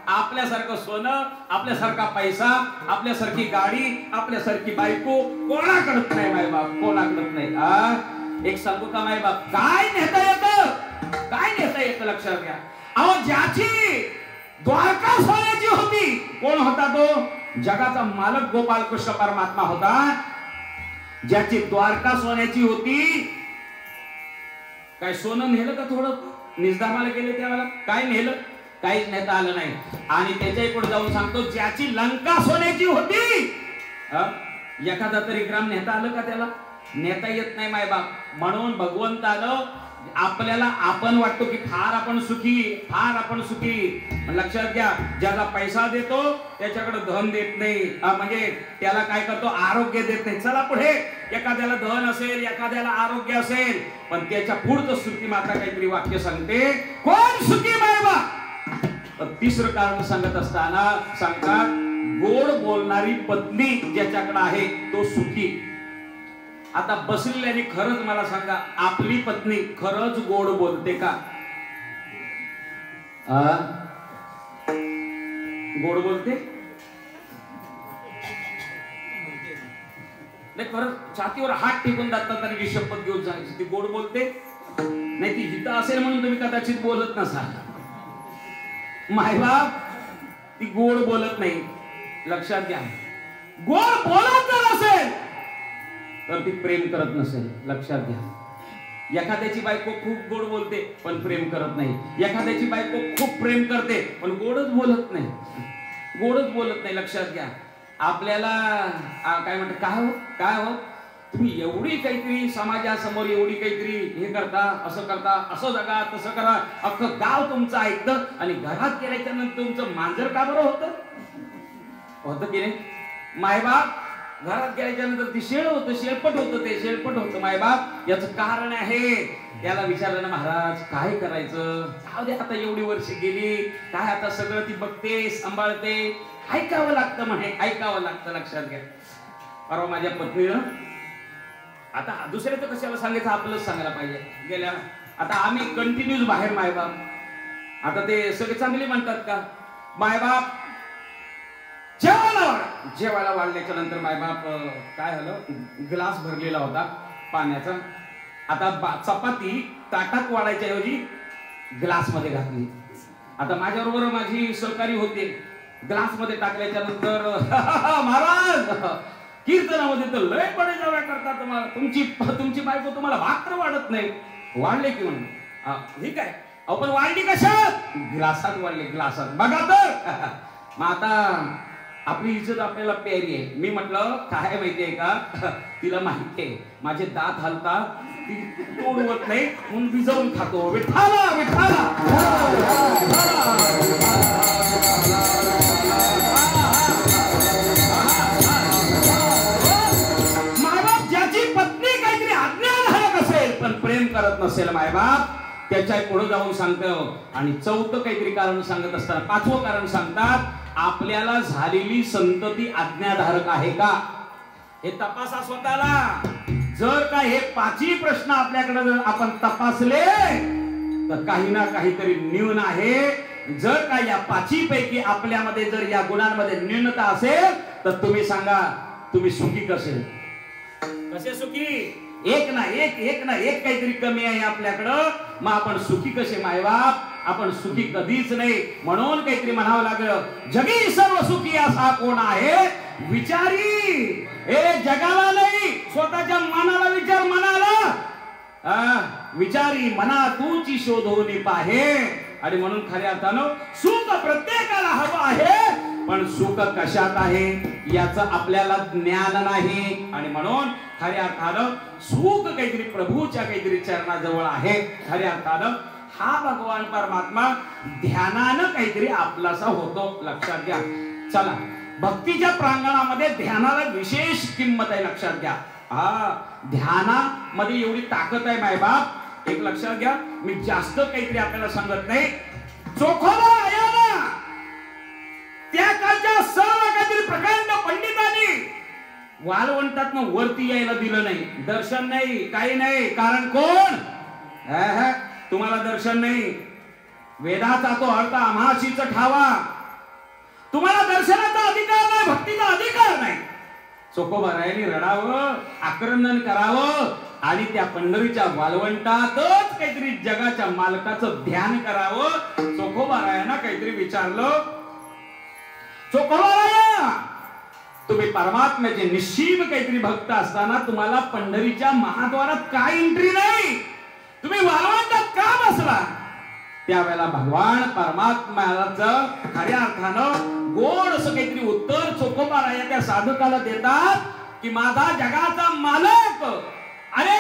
आपल्यासारखं सोनं, आपल्यासारखा पैसा, आपल्यासारखी गाडी, आपल्यासारखी बायको कोणाकडत नाही मायबाप, कोणाकडत नाही. एक सांगू का मायबाप, काय नेता येतं लक्षात घ्या. अहो ज्याची द्वारका सोन्याची होती, कोण होता तो? जगाचा मालक गोपालकृष्ण परमात्मा होता. ज्याची द्वारका सोन्याची होती, काय सोनं नेलं का? थोडं निजदामाला गेले त्यावेळेला काय नेलं? काहीच नेता आलं नाही. आणि त्याच्याही पुढे जाऊन सांगतो ज्याची लंका सोन्याची होती, एखादा तरी ग्राम नेता आलं का? त्याला नेता येत नाही मायबाप. म्हणून भगवंतानं आपल्याला आपण वाटतो की फार आपण सुखी. लक्षात घ्या, ज्याला पैसा देतो त्याच्याकडे धन देत नाही, म्हणजे त्याला काय करतो, आरोग्य देत नाही. चला पुढे. एखाद्याला धन असेल, एखाद्याला आरोग्य असेल, पण त्याच्या पुढचं श्रुती माता काहीतरी वाक्य सांगते, कोण सुखी बाबा? तिसरं कारण सांगत असताना सांगतात गोड बोलणारी पत्नी ज्याच्याकडे आहे तो सुखी. आता बसलेल्याने खरंच मला सांगा, आपली पत्नी खरंच गोड बोलते का? गोड बोलते नाही? खरंच छातीवर हात टेकून दत्तात्रयाची शपथ घेऊन सांगायची ती गोड बोलते नाही? ती हिता असेल म्हणून तुम्ही कदाचित बोलत नसाल. मायबाप ती गोड बोलत नाही. लक्षात घ्या. गोड बोलत जर असेल तर ती प्रेम करत नसेल. लक्षात घ्या. एखाद्याची बायको खूप गोड बोलते पण प्रेम करत नाही, एखाद्याची बायको खूप प्रेम करते पण गोडच बोलत नाही, गोडच बोलत नाही. लक्षात घ्या. आपल्याला काय म्हणतात, काय हो तुम्ही एवढी काहीतरी समाजासमोर एवढी काहीतरी हे करता, असं जगा तसं करा, अख्खं गाव तुमचं ऐकतं आणि घरात गेल्याच्या नंतर तुमचं मांजर का बरं होतं की नाही? मायबाप घरात गेल्याच्या नंतर ती शेळपट होतं मायबाप. याचं कारण आहे, त्याला विचारलं ना महाराज काय करायचं, जाऊ दे आता एवढी वर्ष गेली, काय आता सगळं ती बघते सांभाळते, ऐकावं लागतं म्हणे, ऐकावं लागतं. लक्षात घ्या. परवा माझ्या पत्नीनं, आता दुसऱ्याचं कशाला सांगायचं, आपलंच सांगायला पाहिजे. गेल्या आता आम्ही कंटिन्यूज बाहेर मायबाप, आता ते सगळे चांगले म्हणतात का, मायबाप जेवायला वाढल्याच्या नंतर मायबाप काय झालं, ग्लास भरलेला होता पाण्याचा, आता चपाती ताटात वाढायच्या ऐवजी ग्लास मध्ये घातली. आता माझ्याबरोबर माझी सहकारी होते, ग्लास मध्ये टाकल्याच्या नंतर महाराज कीर्तनामध्ये तर लय बडे जाव्या करता, तुम्हाला तुमची बायको तुम्हाला भाकर वाढत नाही. वाढले की म्हणून ठीक आहे, आपण वाढली कशात, ग्लासात वाढले, ग्लासात. बघा तर मग आता आपली इज्जत आपल्याला प्यारी आहे. मी म्हटलं काय माहितीये का, तिला माहिती आहे माझे दात हलतात, ती तोडवत नाही म्हणून भिजवून खातो. विठाला विठाला मायबाप ज्याची पत्नी काहीतरी अज्ञान असेल पण प्रेम करत नसेल मायबाप, त्याच्या पुढे जाऊन सांगतो. आणि चौथं काहीतरी कारण सांगत असताना पाचवं कारण सांगतात, आपल्याला झालेली संतती आज्ञाधारक आहे का हे तपासा स्वतःला. जर का हे पाचही प्रश्न आपल्याकडे जर आपण तपासले तर काही ना काहीतरी न्यून आहे. जर का या पाचही पैकी आपल्यामध्ये जर या गुणांमध्ये न्यूनता असेल तर तुम्ही सांगा तुम्ही सुखी कसे सुखी, एक ना एक काहीतरी कमी आहे आपल्याकडं, मग आपण सुखी कसे मायबाप, आपण सुखी कधीच नाही. म्हणून काहीतरी म्हणावं लागलं, जगी सर्व सुखी असा कोण आहे विचारी. हे जगाला नाही, स्वतःच्या मनाला विचार, मनाला विचारी, मना तूची शोधून पाहे. आणि म्हणून खऱ्या अर्थानं सुख प्रत्येकाला हवं आहे, पण सुख कशात आहे याचं आपल्याला ज्ञान नाही. आणि म्हणून खऱ्या अर्थानं सुख काहीतरी प्रभूच्या काहीतरी चरणाजवळ आहे. खऱ्या अर्थानं हा भगवान परमात्मा ध्यानानं काहीतरी आपलासा होतो. लक्षात घ्या. चला, भक्तीच्या प्रांगणामध्ये ध्यानाला विशेष किंमत आहे. लक्षात घ्या. ध्यानामध्ये एवढी ताकद आहे मायबाप, एक लक्षात घ्या. मी जास्त काहीतरी आपल्याला सांगत नाही. चोखोबा आयाला त्या काळच्या सर्व काहीतरी प्रकांड पंडितांनी वाळवंटात वरती यायला दिलं नाही, दर्शन नाही, काही नाही. कारण कोण, तुम्हाला दर्शन नाही, वेदाचा तो अर्थ आम्हाशीच ठावा, तुम्हाला दर्शनाचा अधिकार नाही, भक्तीचा अधिकार नाही. चोखोबारायांनी रडावं, आक्रंदन करावं आणि त्या पंढरीच्या वाळवंटातच काहीतरी जगाच्या मालकाचं ध्यान करावं. चोखोबारायांना काहीतरी विचारलं, चोखोबाराया तुम्ही परमात्म्याचे निश्चिम काहीतरी भक्त असताना तुम्हाला पंढरीच्या महाद्वारात काय एंट्री नाही, तुम्ही वाळवंटात का बसला? त्यावेळेला भगवान परमात्म्याचं खऱ्या अर्थानं गोड असं काहीतरी उत्तर चोखोबाराया त्या साधकाला देतात की माझा जगाचा मालक, अरे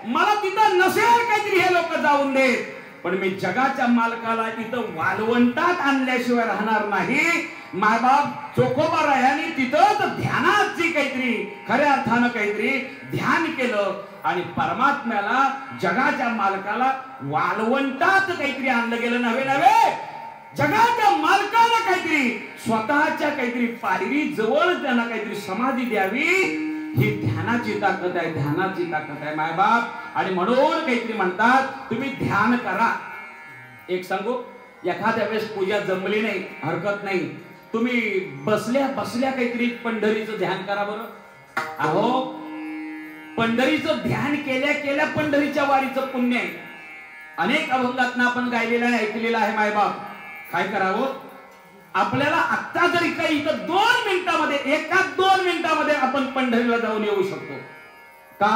मला तिथं नसेल काहीतरी हे लोक जाऊन देत, पण मी जगाच्या मालकाला इथं वाळवंटात आणल्याशिवाय राहणार नाही. मायबाप चोखोबारायांनी तिथंच ध्यानाची काहीतरी खऱ्या अर्थानं काहीतरी ध्यान केलं आणि परमात्म्याला जगाच्या मालकाला वाळवंटात काहीतरी आणलं गेलं. नव्हे जगाच्या मालकाला काहीतरी स्वतःच्या काहीतरी पायरी जवळ त्यांना काहीतरी समाधी द्यावी. ही ध्यानाची ताकद आहे, ध्यानाची ताकद आहे मायबाप. आणि म्हणून काहीतरी म्हणतात तुम्ही ध्यान करा. एक सांगू, एखाद्या वेळेस पूजा जमली नाही हरकत नाही, तुम्ही बसल्या बसल्या काहीतरी पंढरीचं ध्यान करा बरं. अहो पंढरीचं ध्यान केल्या केल्या पंढरीच्या वारीचं पुण्य आहे. अनेक अभंगातनं आपण गायलेलं आहे, ऐकलेलं आहे मायबाप. काय करावं, आपल्याला आत्ता जरी काही इथं 2 मिनिटामध्ये, एका 2 मिनिटामध्ये आपण पंढरीला जाऊन येऊ शकतो का?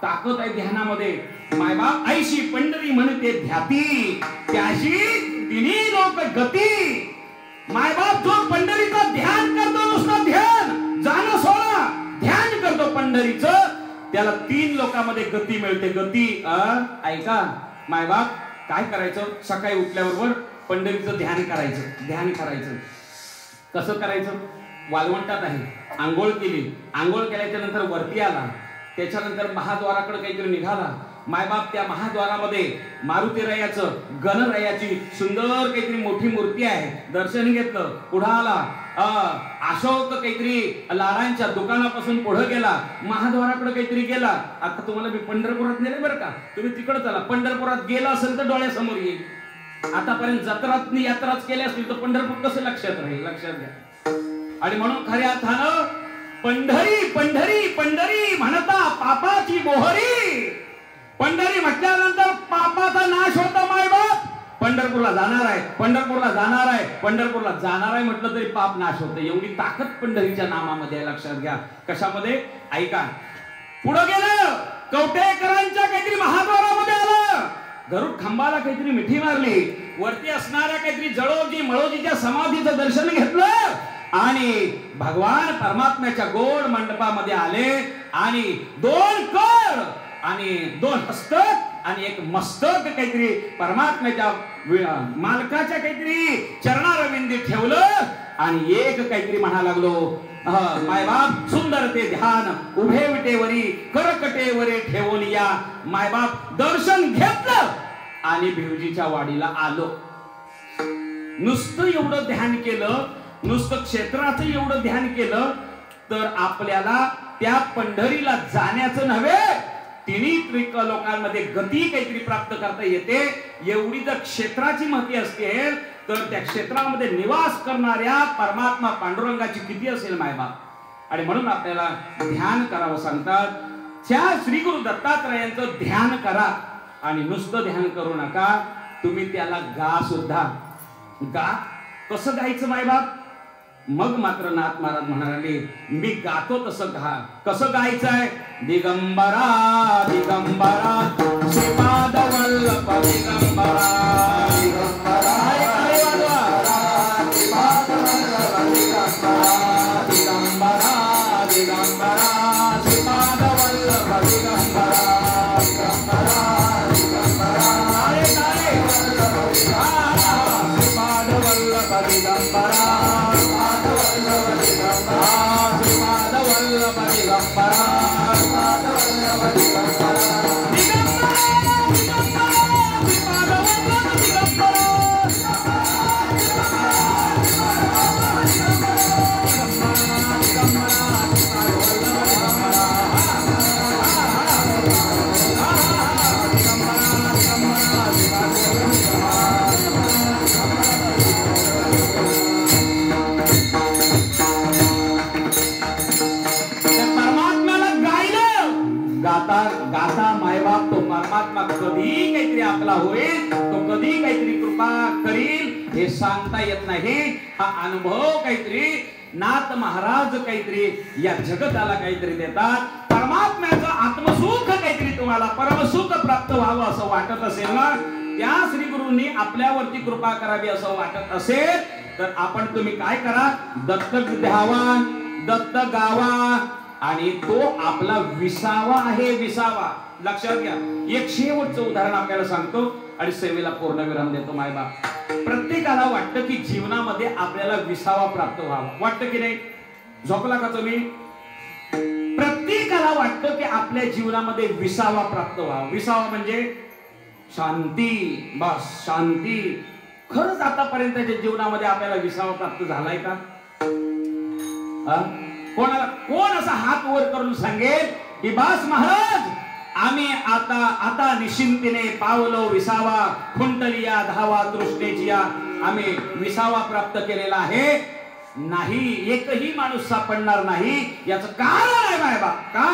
ताकद आहे ध्यानामध्ये. मायबाप ऐशी पंढरी म्हणते ध्याती त्याशी तिन्ही लोक गती. मायबाप जो पंढरीचं ध्यान करतो, नुसतं ध्यान जाणं सोडा, ध्यान करतो पंढरीचं, त्याला 3 लोकांमध्ये गती मिळते. गती ऐका मायबाप काय करायचं, सकाळी उठल्याबरोबर पंढरीचं ध्यान करायचं. ध्यान करायचं कसं करायचं, वाळवंटात आहे, आंघोळ केली, आंघोळ केल्याच्या नंतर वरती आला, त्याच्यानंतर महाद्वाराकडे काहीतरी निघाला. मायबाप त्या महाद्वारामध्ये मारुतीरायाचं गणरायाची सुंदर काहीतरी मोठी मूर्ती आहे, दर्शन घेतलं, पुढे आला, अशोक काहीतरी लाडांच्या दुकानापासून पुढे गेला, महाद्वाराकडे काहीतरी गेला. आता तुम्हाला मी पंढरपुरात नेले बरं का, तुम्ही तिकडे चला, पंढरपुरात गेला असेल तर डोळ्यासमोर येईल. आतापर्यंत जत्रात यात्राच केल्या असतील तर पंढरपूर कसं लक्षात राहील, लक्षात घ्या. आणि म्हणून खऱ्या अर्थानं पंढरी पंढरी पंढरी म्हणता पापाची मोहरी. पंढरी म्हटल्यानंतर पापाचा नाश होता. मायबाप पंढरपूरला जाणार आहे, पंढरपूरला जाणार आहे, पंढरपूरला जाणार आहे म्हटलं तरी पाप नाश होतं. एवढी ताकद पंढरीच्या नामामध्ये आहे, लक्षात घ्या. कशामध्ये, ऐका. पुढे गेलं, कवटेकरांच्या काहीतरी महाद्वारामध्ये आलं, गरुड खांबाला काहीतरी मिठी मारली, वरती असणाऱ्या काहीतरी जळोजी मळोजीच्या समाधीचं दर्शन घेतलं आणि भगवान परमात्म्याच्या गोड मंडपामध्ये आले. आणि 2 कर आणि 2 हस्तक आणि 1 मस्तक काहीतरी परमात्म्याच्या मालकाच्या काहीतरी चरणारविंदी ठेवलं आणि एक काहीतरी म्हणा लागलो, मायबाप सुंदर ते ध्यान उभे विटेवरी करकटेवरी ठेवून या. मायबाप दर्शन घेतलं आणि भिवजीच्या वाडीला आलो. नुसतं एवढं ध्यान केलं, नुसतं क्षेत्राचं एवढं ध्यान केलं तर आपल्याला त्या पंढरीला जाण्याचं नव्हे, तिन्ही त्रिक लोकांमध्ये गती काहीतरी प्राप्त करता येते. एवढी जर क्षेत्राची महती असते तर त्या क्षेत्रामध्ये निवास करणाऱ्या परमात्मा पांडुरंगाची किती असेल मायबाप. आणि म्हणून आपल्याला ध्यान करावं सांगतात. त्या श्री गुरु दत्तात्रयांचं ध्यान करा आणि नुसतं ध्यान करू नका, तुम्ही त्याला गा सुद्धा. गा कसं गायचं मायबाप, मग मात्र नाथ महाराज म्हणाले मी गातो तसं गा. कसं गायचंय, दिगंबरा दिगंबरा श्रीपाद वल्लभ दिगंबरा दिगंबरा दिगंबरा दिगंबरा श्रीपाद वल्लभ दिगंबरा दिगंबरा दिगंबरा श्रीपाद वल्लभ दिगंबरा गाता मायबाप तो परमात्मा कधी काहीतरी आपला होईल, तो कधी काहीतरी कृपा करील हे सांगता येत नाही. हा अनुभव काहीतरी नाथ महाराज काहीतरी या जगताला काहीतरी देतात. परमात्म्याचं आत्मसुख काहीतरी तुम्हाला परमसुख प्राप्त व्हावं असं वाटत असेल ना, त्या श्री गुरूंनी आपल्यावरती कृपा करावी असं वाटत असेल तर आपण तुम्ही काय करा, दत्तक द्यावा, दत्त गावा आणि तो आपला विसावा आहे. विसावा लक्षात घ्या. एक शेवटचं उदाहरण आपल्याला सांगतो आणि सेवेला पूर्णविराम देतो. मायबाप प्रत्येकाला वाटतं की जीवनामध्ये आपल्याला विसावा प्राप्त व्हावा, वाटतं की नाही? झोपला का तुम्ही? प्रत्येकाला वाटतं की आपल्या जीवनामध्ये विसावा प्राप्त व्हावा. विसावा म्हणजे शांती, बस शांती. खरंच आतापर्यंतच्या जीवनामध्ये आपल्याला विसावा प्राप्त झालाय का? कोण असा हात वर करून सांगेल की बास महाराज आम्ही आता निश्चिंतीने पावलो विसावा, खुंटलिया धावा तृष्णेचिया, आम्ही विसावा प्राप्त केलेला आहे? नाही, एकही माणूस सापडणार नाही. याचं कारण आहे बाबा का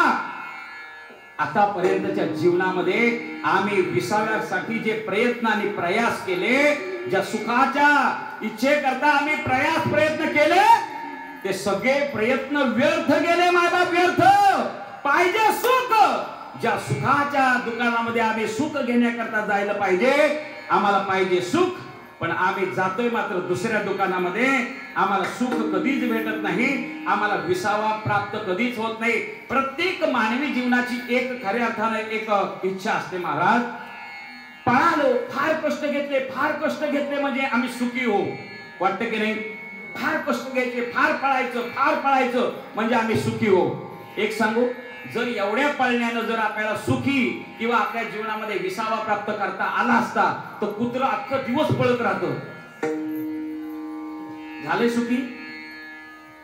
आतापर्यंतच्या जीवनामध्ये आम्ही विसाव्यासाठी जे प्रयत्न आणि प्रयास केले, ज्या सुखाच्या इच्छेकरता आम्ही प्रयत्न केले, ते सगळे प्रयत्न व्यर्थ गेले. मायबाप व्यर्थ. पाहिजे सुख, ज्या सुखाच्या दुकानामध्ये आम्ही सुख घेण्याकरता जायला पाहिजे, आम्हाला पाहिजे सुख, पण आम्ही जातोय मात्र दुसऱ्या दुकानामध्ये, आम्हाला सुख कधीच भेटत नाही, आम्हाला विसावा प्राप्त कधीच होत नाही. प्रत्येक मानवी जीवनाची एक खऱ्या अर्थाने एक इच्छा असते महाराज, पळालो, फार कष्ट घेतले म्हणजे आम्ही सुखी होऊ, वाटतं की नाही? फार कष्ट घ्यायचे, फार पळायचं म्हणजे आम्ही सुखी होऊ. एक सांगू, जर एवढ्या पळण्यानं जर आपल्याला सुखी किंवा आपल्या जीवनामध्ये विसावा प्राप्त करता आला असता तर कुत्र अख्खा दिवस पळत राहतं. झाले सुखी?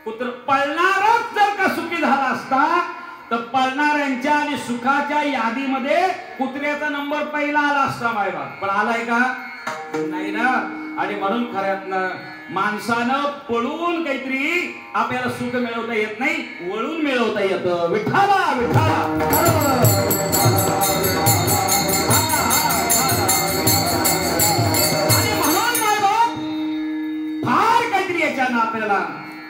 कुत्र पळणारच जर का सुखी झाला असता तर पळणाऱ्यांच्या आणि सुखाच्या यादीमध्ये कुत्र्याचा नंबर पहिला आला असता मायबाप. पण आलाय का? नाही ना. आणि म्हणून खऱ्यातनं माणसानं पळून काहीतरी आपल्याला सुख मिळवता येत नाही, वळून मिळवता येतं. विठ्ठला विठ्ठला. आणि म्हणून मायबाप फार काहीतरी याच्यानं आपल्याला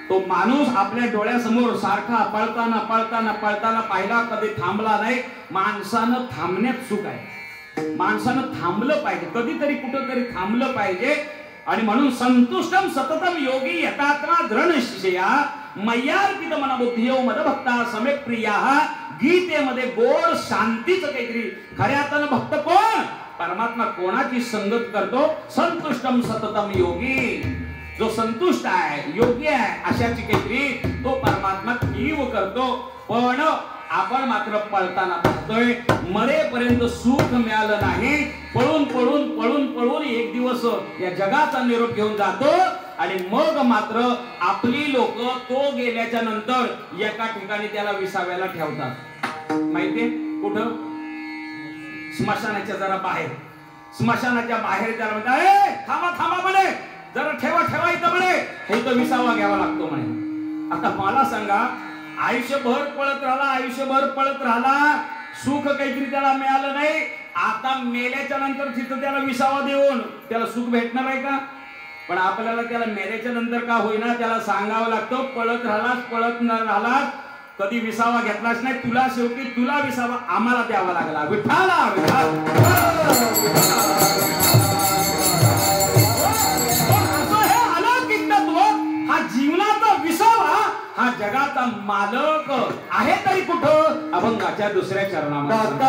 तो माणूस आपल्या डोळ्यासमोर सारखा पळताना पाहिला, कधी थांबला नाही. माणसानं थांबण्यात सुख आहे. माणसानं थांबलं पाहिजे, कधीतरी कुठंतरी थांबलं पाहिजे. आणि म्हणून संतुष्टम सततम योगी यथात्मा दृढ शिष्या मय्यार्पित मनबुद्धियो मदभक्ता समेत प्रिया. गीतेमध्ये गोड शांतीचं काहीतरी. खऱ्या अर्थानं भक्त कोण? परमात्मा कोणाची संगत करतो? संतुष्टम सततम योगी, जो संतुष्ट आहे, योग्य आहे, अशाची काहीतरी तो परमात्मा कीव करतो. पण आपण मात्र पळताना पाहतोय, मरेपर्यंत सुख मिळालं नाही. पळून एक दिवस या जगाचा निरोप घेऊन जातो आणि मग मात्र आपली लोक तो गेल्याच्या नंतर एका ठिकाणी त्याला विसाव्याला ठेवतात. माहितीये कुठं? स्मशानाच्या जरा बाहेर. स्मशानाच्या बाहेर त्याला म्हणतात, थांबा म्हणे, जरा ठेवा इथं म्हणे, हे तर विसावा घ्यावा लागतो म्हणे. आता मला सांगा, आयुष्यभर पळत राहिला, सुख काहीतरी त्याला मिळालं नाही. आता मेल्याच्या नंतर तिथं त्याला विसावा देऊन त्याला सुख भेटणार आहे का? पण आपल्याला त्याला मेल्याच्या नंतर का होईना त्याला सांगावं लागतं, पळत राहिलास, कधी विसावा घेतलाच नाही, तुला शेवटी तुला विसावा आम्हाला द्यावा लागला. विठ्ठला हा जीवनाचा विसावा, हा जगाचा मालक आहे तरी कुठं? अभंगाच्या दुसऱ्या चरणामध्ये.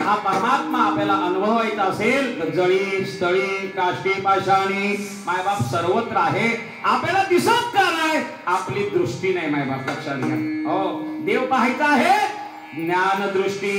हा परमात्मा आपल्याला अनुभवायचा असेल तर जळी स्थळी काष्टी पाषाणी मायबाप सर्वत्र आहे. आपल्याला दिसत का नाही? आपली दृष्टी नाही मायबाप, लक्षात घ्या. हो, देव पाहायचा आहे, ज्ञान दृष्टी.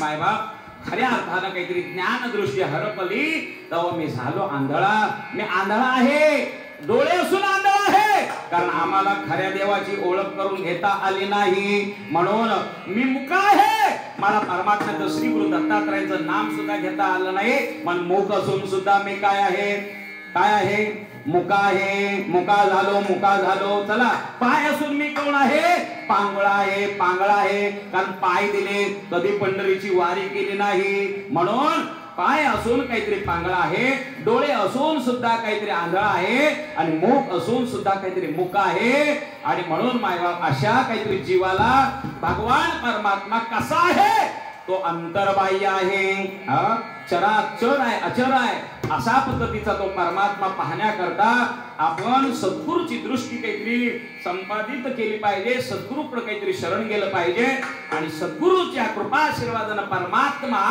मायबाप खऱ्या अर्थानं काहीतरी ज्ञान दृष्टी हरपली तेव्हा मी झालो आंधळा. मी आंधळा आहे, डोळे असून आंधळा आहे, कारण आम्हाला खऱ्या देवाची ओळख करून घेता आली नाही. म्हणून मी मुका आहे, मला परमात्म्याचं श्री गुरु दत्तात्रयाचं नाम सुद्धा घेता आलं नाही. पण मूक असून सुद्धा मी काय आहे? मुका आहे, मुका झालो. चला, पाय असून मी कोण आहे? पांगळा आहे. कारण पाय दिले, कधी पंढरीची वारी केली नाही, म्हणून पाय असून काहीतरी पांगळा आहे, डोळे असून सुद्धा काहीतरी आंधळा आहे, आणि मुख असून सुद्धा काहीतरी मुका आहे. आणि म्हणून मायबाप अशा काहीतरी जीवाला भगवान परमात्मा कसा आहे? तो अंतर्बाह्य आहे, चराचर आहे, अचर आहे. अशा पद्धतीचा तो परमात्मा पाहण्याकरता आपण सद्गुरूची दृष्टी काहीतरी संपादित केली पाहिजे, सद्गुरूकडे काहीतरी शरण गेलं पाहिजे. आणि सद्गुरूच्या कृपा आशीर्वादानं परमात्मा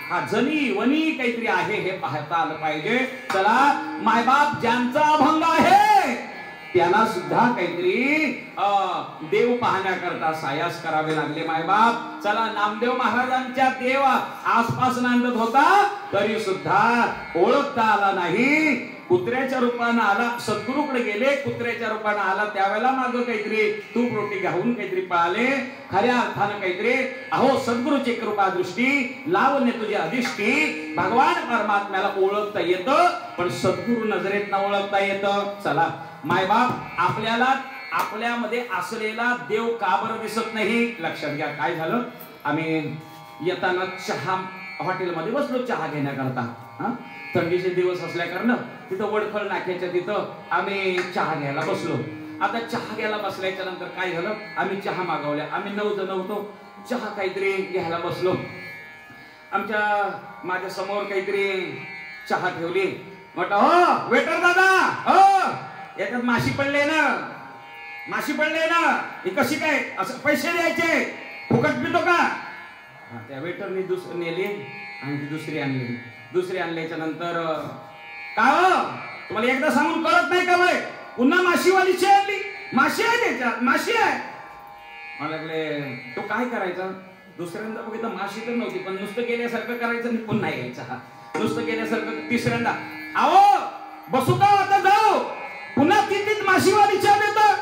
हा जनी वनी काहीतरी आहे हे पाहता आलं पाहिजे. चला, मायबाप ज्यांचा अभंग आहे त्यांना सुद्धा काहीतरी देव पाहण्याकरता सायास करावे लागले मायबाप. चला, नामदेव महाराजांच्या देव आसपास नांदत होता तरी सुद्धा ओळखता आला नाही. कुत्र्याच्या रूपानं आला, सद्गुरूकडे गेले, कुत्र्याच्या रूपानं आला, त्यावेळेला मागं काहीतरी तूप रोटी घालून काहीतरी पाळले. खऱ्या अर्थानं काहीतरी अहो सद्गुरूची कृपा दृष्टी, लावण्य तुझी अधिष्ठी. भगवान परमात्म्याला ओळखता येतं, पण सद्गुरू नजरेत न ओळखता येतं. चला मायबाप, आपल्याला आपल्यामध्ये असलेला देव का बरं दिसत नाही? लक्षात घ्या. काय झालं, आम्ही येताना चहा हॉटेलमध्ये बसलो चहा घेण्याकरता. थंडीचे दिवस असल्या कारण तिथं वडखळ नाक्याच्या तिथं आम्ही चहा घ्यायला बसलो. आता चहा घ्यायला बसल्याच्या नंतर काय झालं, आम्ही चहा मागवल्या. आम्ही 9 जण होतो. चहा काहीतरी घ्यायला बसलो. माझ्या समोर काहीतरी चहा ठेवली. म्हटलं, हो वेटर दादा, हो याच्यात माशी पडले ना, ही कशी काय? असं पैसे द्यायचे, फुकट पितो का? त्या वेटरने दुसरी नेली आणि ती दुसरी आणल्याच्या नंतर, काय हो तुम्हाला एकदा सांगून कळत नाही का बरे? पुन्हा माशीवालीची आणली. माशी आहे त्याच्यात, माशी आहे. मला लागले, तो काय करायचा? दुसऱ्यांदा बघितलं माशी तर नव्हती, पण नुसतं गेल्यासारखं करायचं आणि पुन्हा यायचा. नुसतं गेल्यासारखं. तिसऱ्यांदा, आओ बसू का आता, जाऊ. पुन्हा तीच माशीवाली चहा देतं.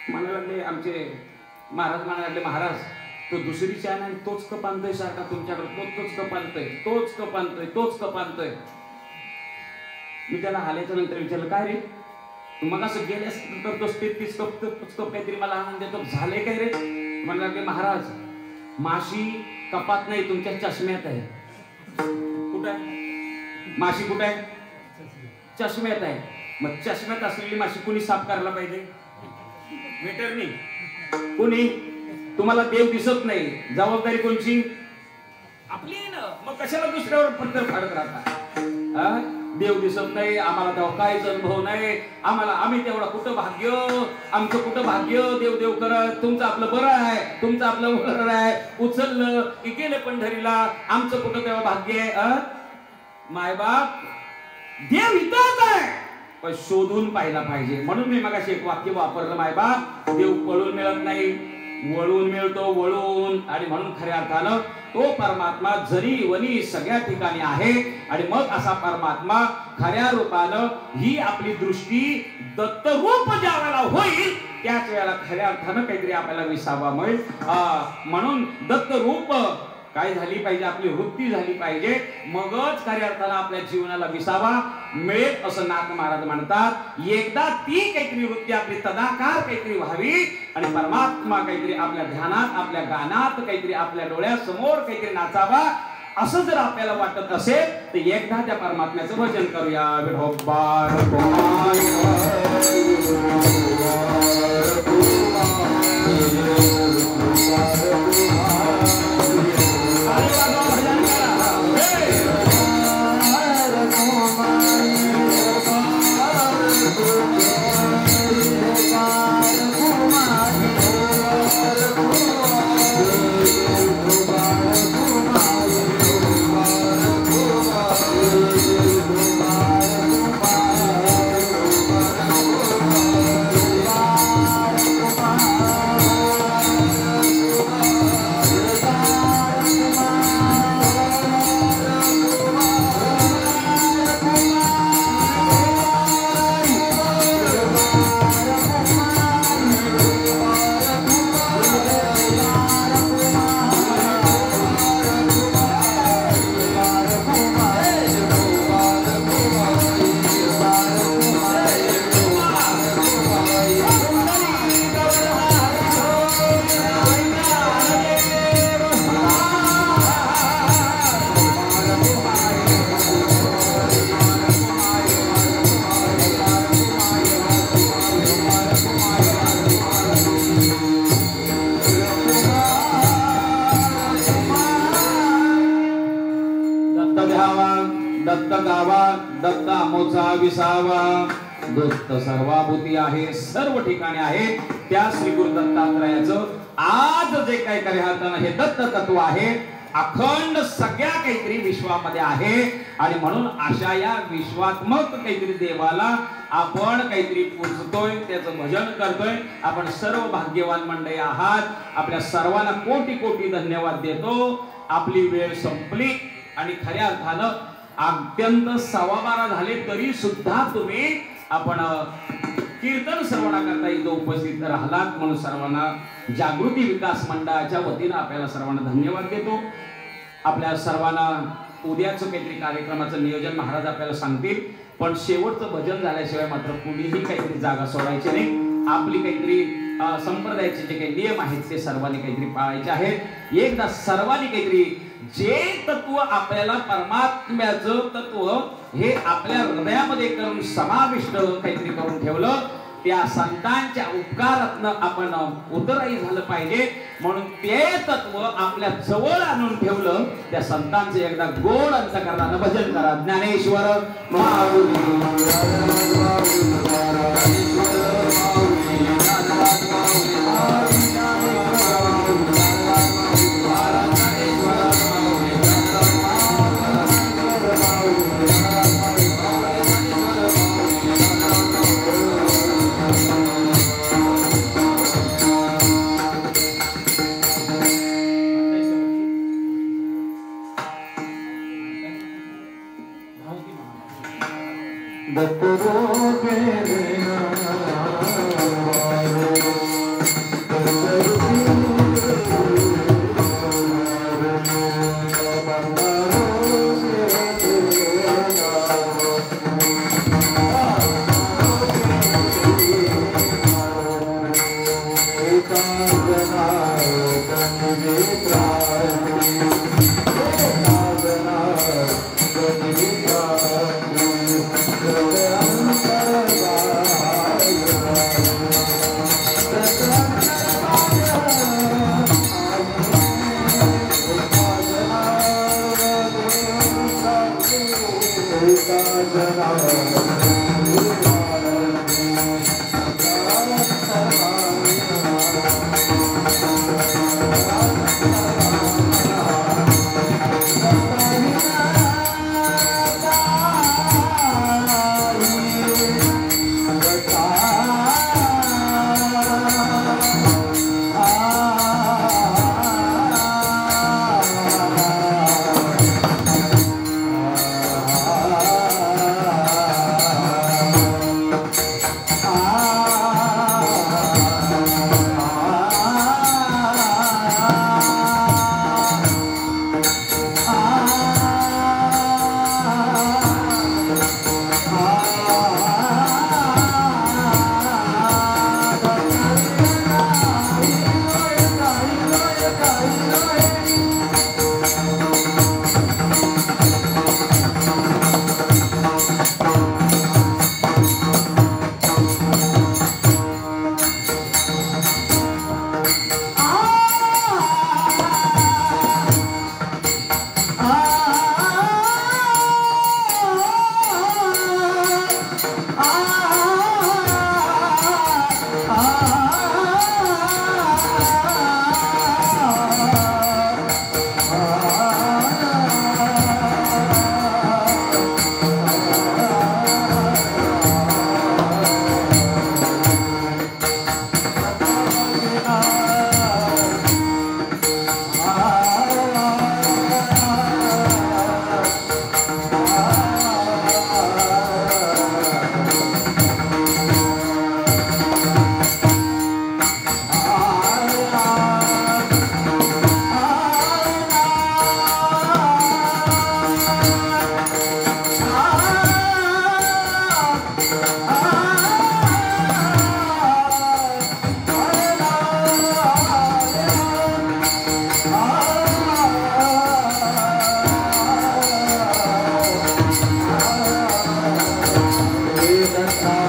म्हणायला लागले आमचे महाराज, म्हणायला लागले, महाराज तो दुसरी चहा नाही, तोच कप आणतोय सारखा तुमच्याकडे, तोच कप आणतोय. मी त्याला आल्याच्या नंतर विचारलं, काय रे मग असं गेल्यासारखं करतोस, तीच कप काहीतरी मला आनंद देतो, झाले काय रे? म्हणायला लागले, महाराज माशी कपात नाही, तुमच्या चष्म्यात आहे. कुठं आहे माशी? कुठं आहे? चष्म्यात आहे. मग चष्म्यात असलेली माशी कुणी साफ करायला पाहिजे? वेटरनी. कुणी? तुम्हाला देव दिसत नाही, जबाबदारी कोणची? आपली ना. मग कशाला दुसऱ्यावर पत्तर फाडत राहता? देव दिसत नाही, आम्हाला तेव्हा काहीच अनुभव नाही, आम्ही तेवढा कुठं भाग्य, आमचं कुठं भाग्य देव करत. तुमचं आपलं बरं आहे, उचललं की गेले पंढरीला, आमचं कुठं तेव्हा भाग्य आहे? मायबाप, देव इथंच आहे, पण शोधून पाहिला पाहिजे. म्हणून मी मगाशी एक वाक्य वापरलं, मायबाप देव पळून मिळत नाही, वळून मिळतो, वळून. आणि म्हणून खऱ्या अर्थानं तो परमात्मा जरी वनी सगळ्या ठिकाणी आहे. आणि मग असा परमात्मा खऱ्या रूपानं ही आपली दृष्टी दत्त रूप ज्या वेळेला होईल त्याच वेळेला खऱ्या अर्थानं काहीतरी आपल्याला विसावा मिळेल. म्हणून दत्त रूप काय झाली पाहिजे, आपली वृत्ती झाली पाहिजे, मगच खऱ्या अर्थानं आपल्या जीवनाला विसावा मिळेल असं नाथ महाराज म्हणतात. एकदा ती काहीतरी वृत्ती आपली तदाकार काहीतरी व्हावी आणि परमात्मा काहीतरी आपल्या ध्यानात, आपल्या गाण्यात, काहीतरी आपल्या डोळ्यासमोर काहीतरी नाचावा असं जर आपल्याला वाटत असेल तर एकदा त्या परमात्म्याचं भजन करूया. विठोबा विसावा दोस्त सर्वाभूती आहे, सर्व ठिकाणी आहे त्या श्री गुरु दत्तात्रयाचं आज जे काय कार्य हे दत्त तत्व आहे, अखंड सगळ्या काहीतरी विश्वामध्ये आहे. आणि म्हणून अशा या विश्वात्मक काहीतरी देवाला आपण काहीतरी पूजतोय, त्याचं भजन करतोय. आपण सर्व भाग्यवान मंडळी आहात. आपल्या सर्वांना कोटी कोटी धन्यवाद देतो. आपली वेळ संपली आणि खऱ्या अर्थानं अत्यंत 12:15 झाले तरी सुद्धा तुम्ही आपण कीर्तन श्रवणाकरता इथं उपस्थित राहिलात, म्हणून सर्वांना जागृती विकास मंडळाच्या वतीनं आपल्याला सर्वांना धन्यवाद देतो. आपल्या सर्वांना उद्याचं काहीतरी कार्यक्रमाचं नियोजन महाराज आपल्याला सांगतील, पण शेवटचं भजन झाल्याशिवाय मात्र कुणीही काहीतरी जागा सोडायची नाही. आपली काहीतरी संप्रदायाचे जे काही नियम आहेत ते सर्वांनी काहीतरी पाळायचे आहेत. एकदा सर्वांनी काहीतरी जे तत्व आपल्याला परमात्म्याचं तत्व हे आपल्या हृदयामध्ये करून समाविष्ट काहीतरी करून ठेवलं, त्या संतांच्या उपकारातनं आपण उतराई झालं पाहिजे. म्हणून ते तत्व आपल्या जवळ आणून ठेवलं. त्या संतांचं एकदा गोड अंतकरणानं भजन करा. ज्ञानेश्वर Data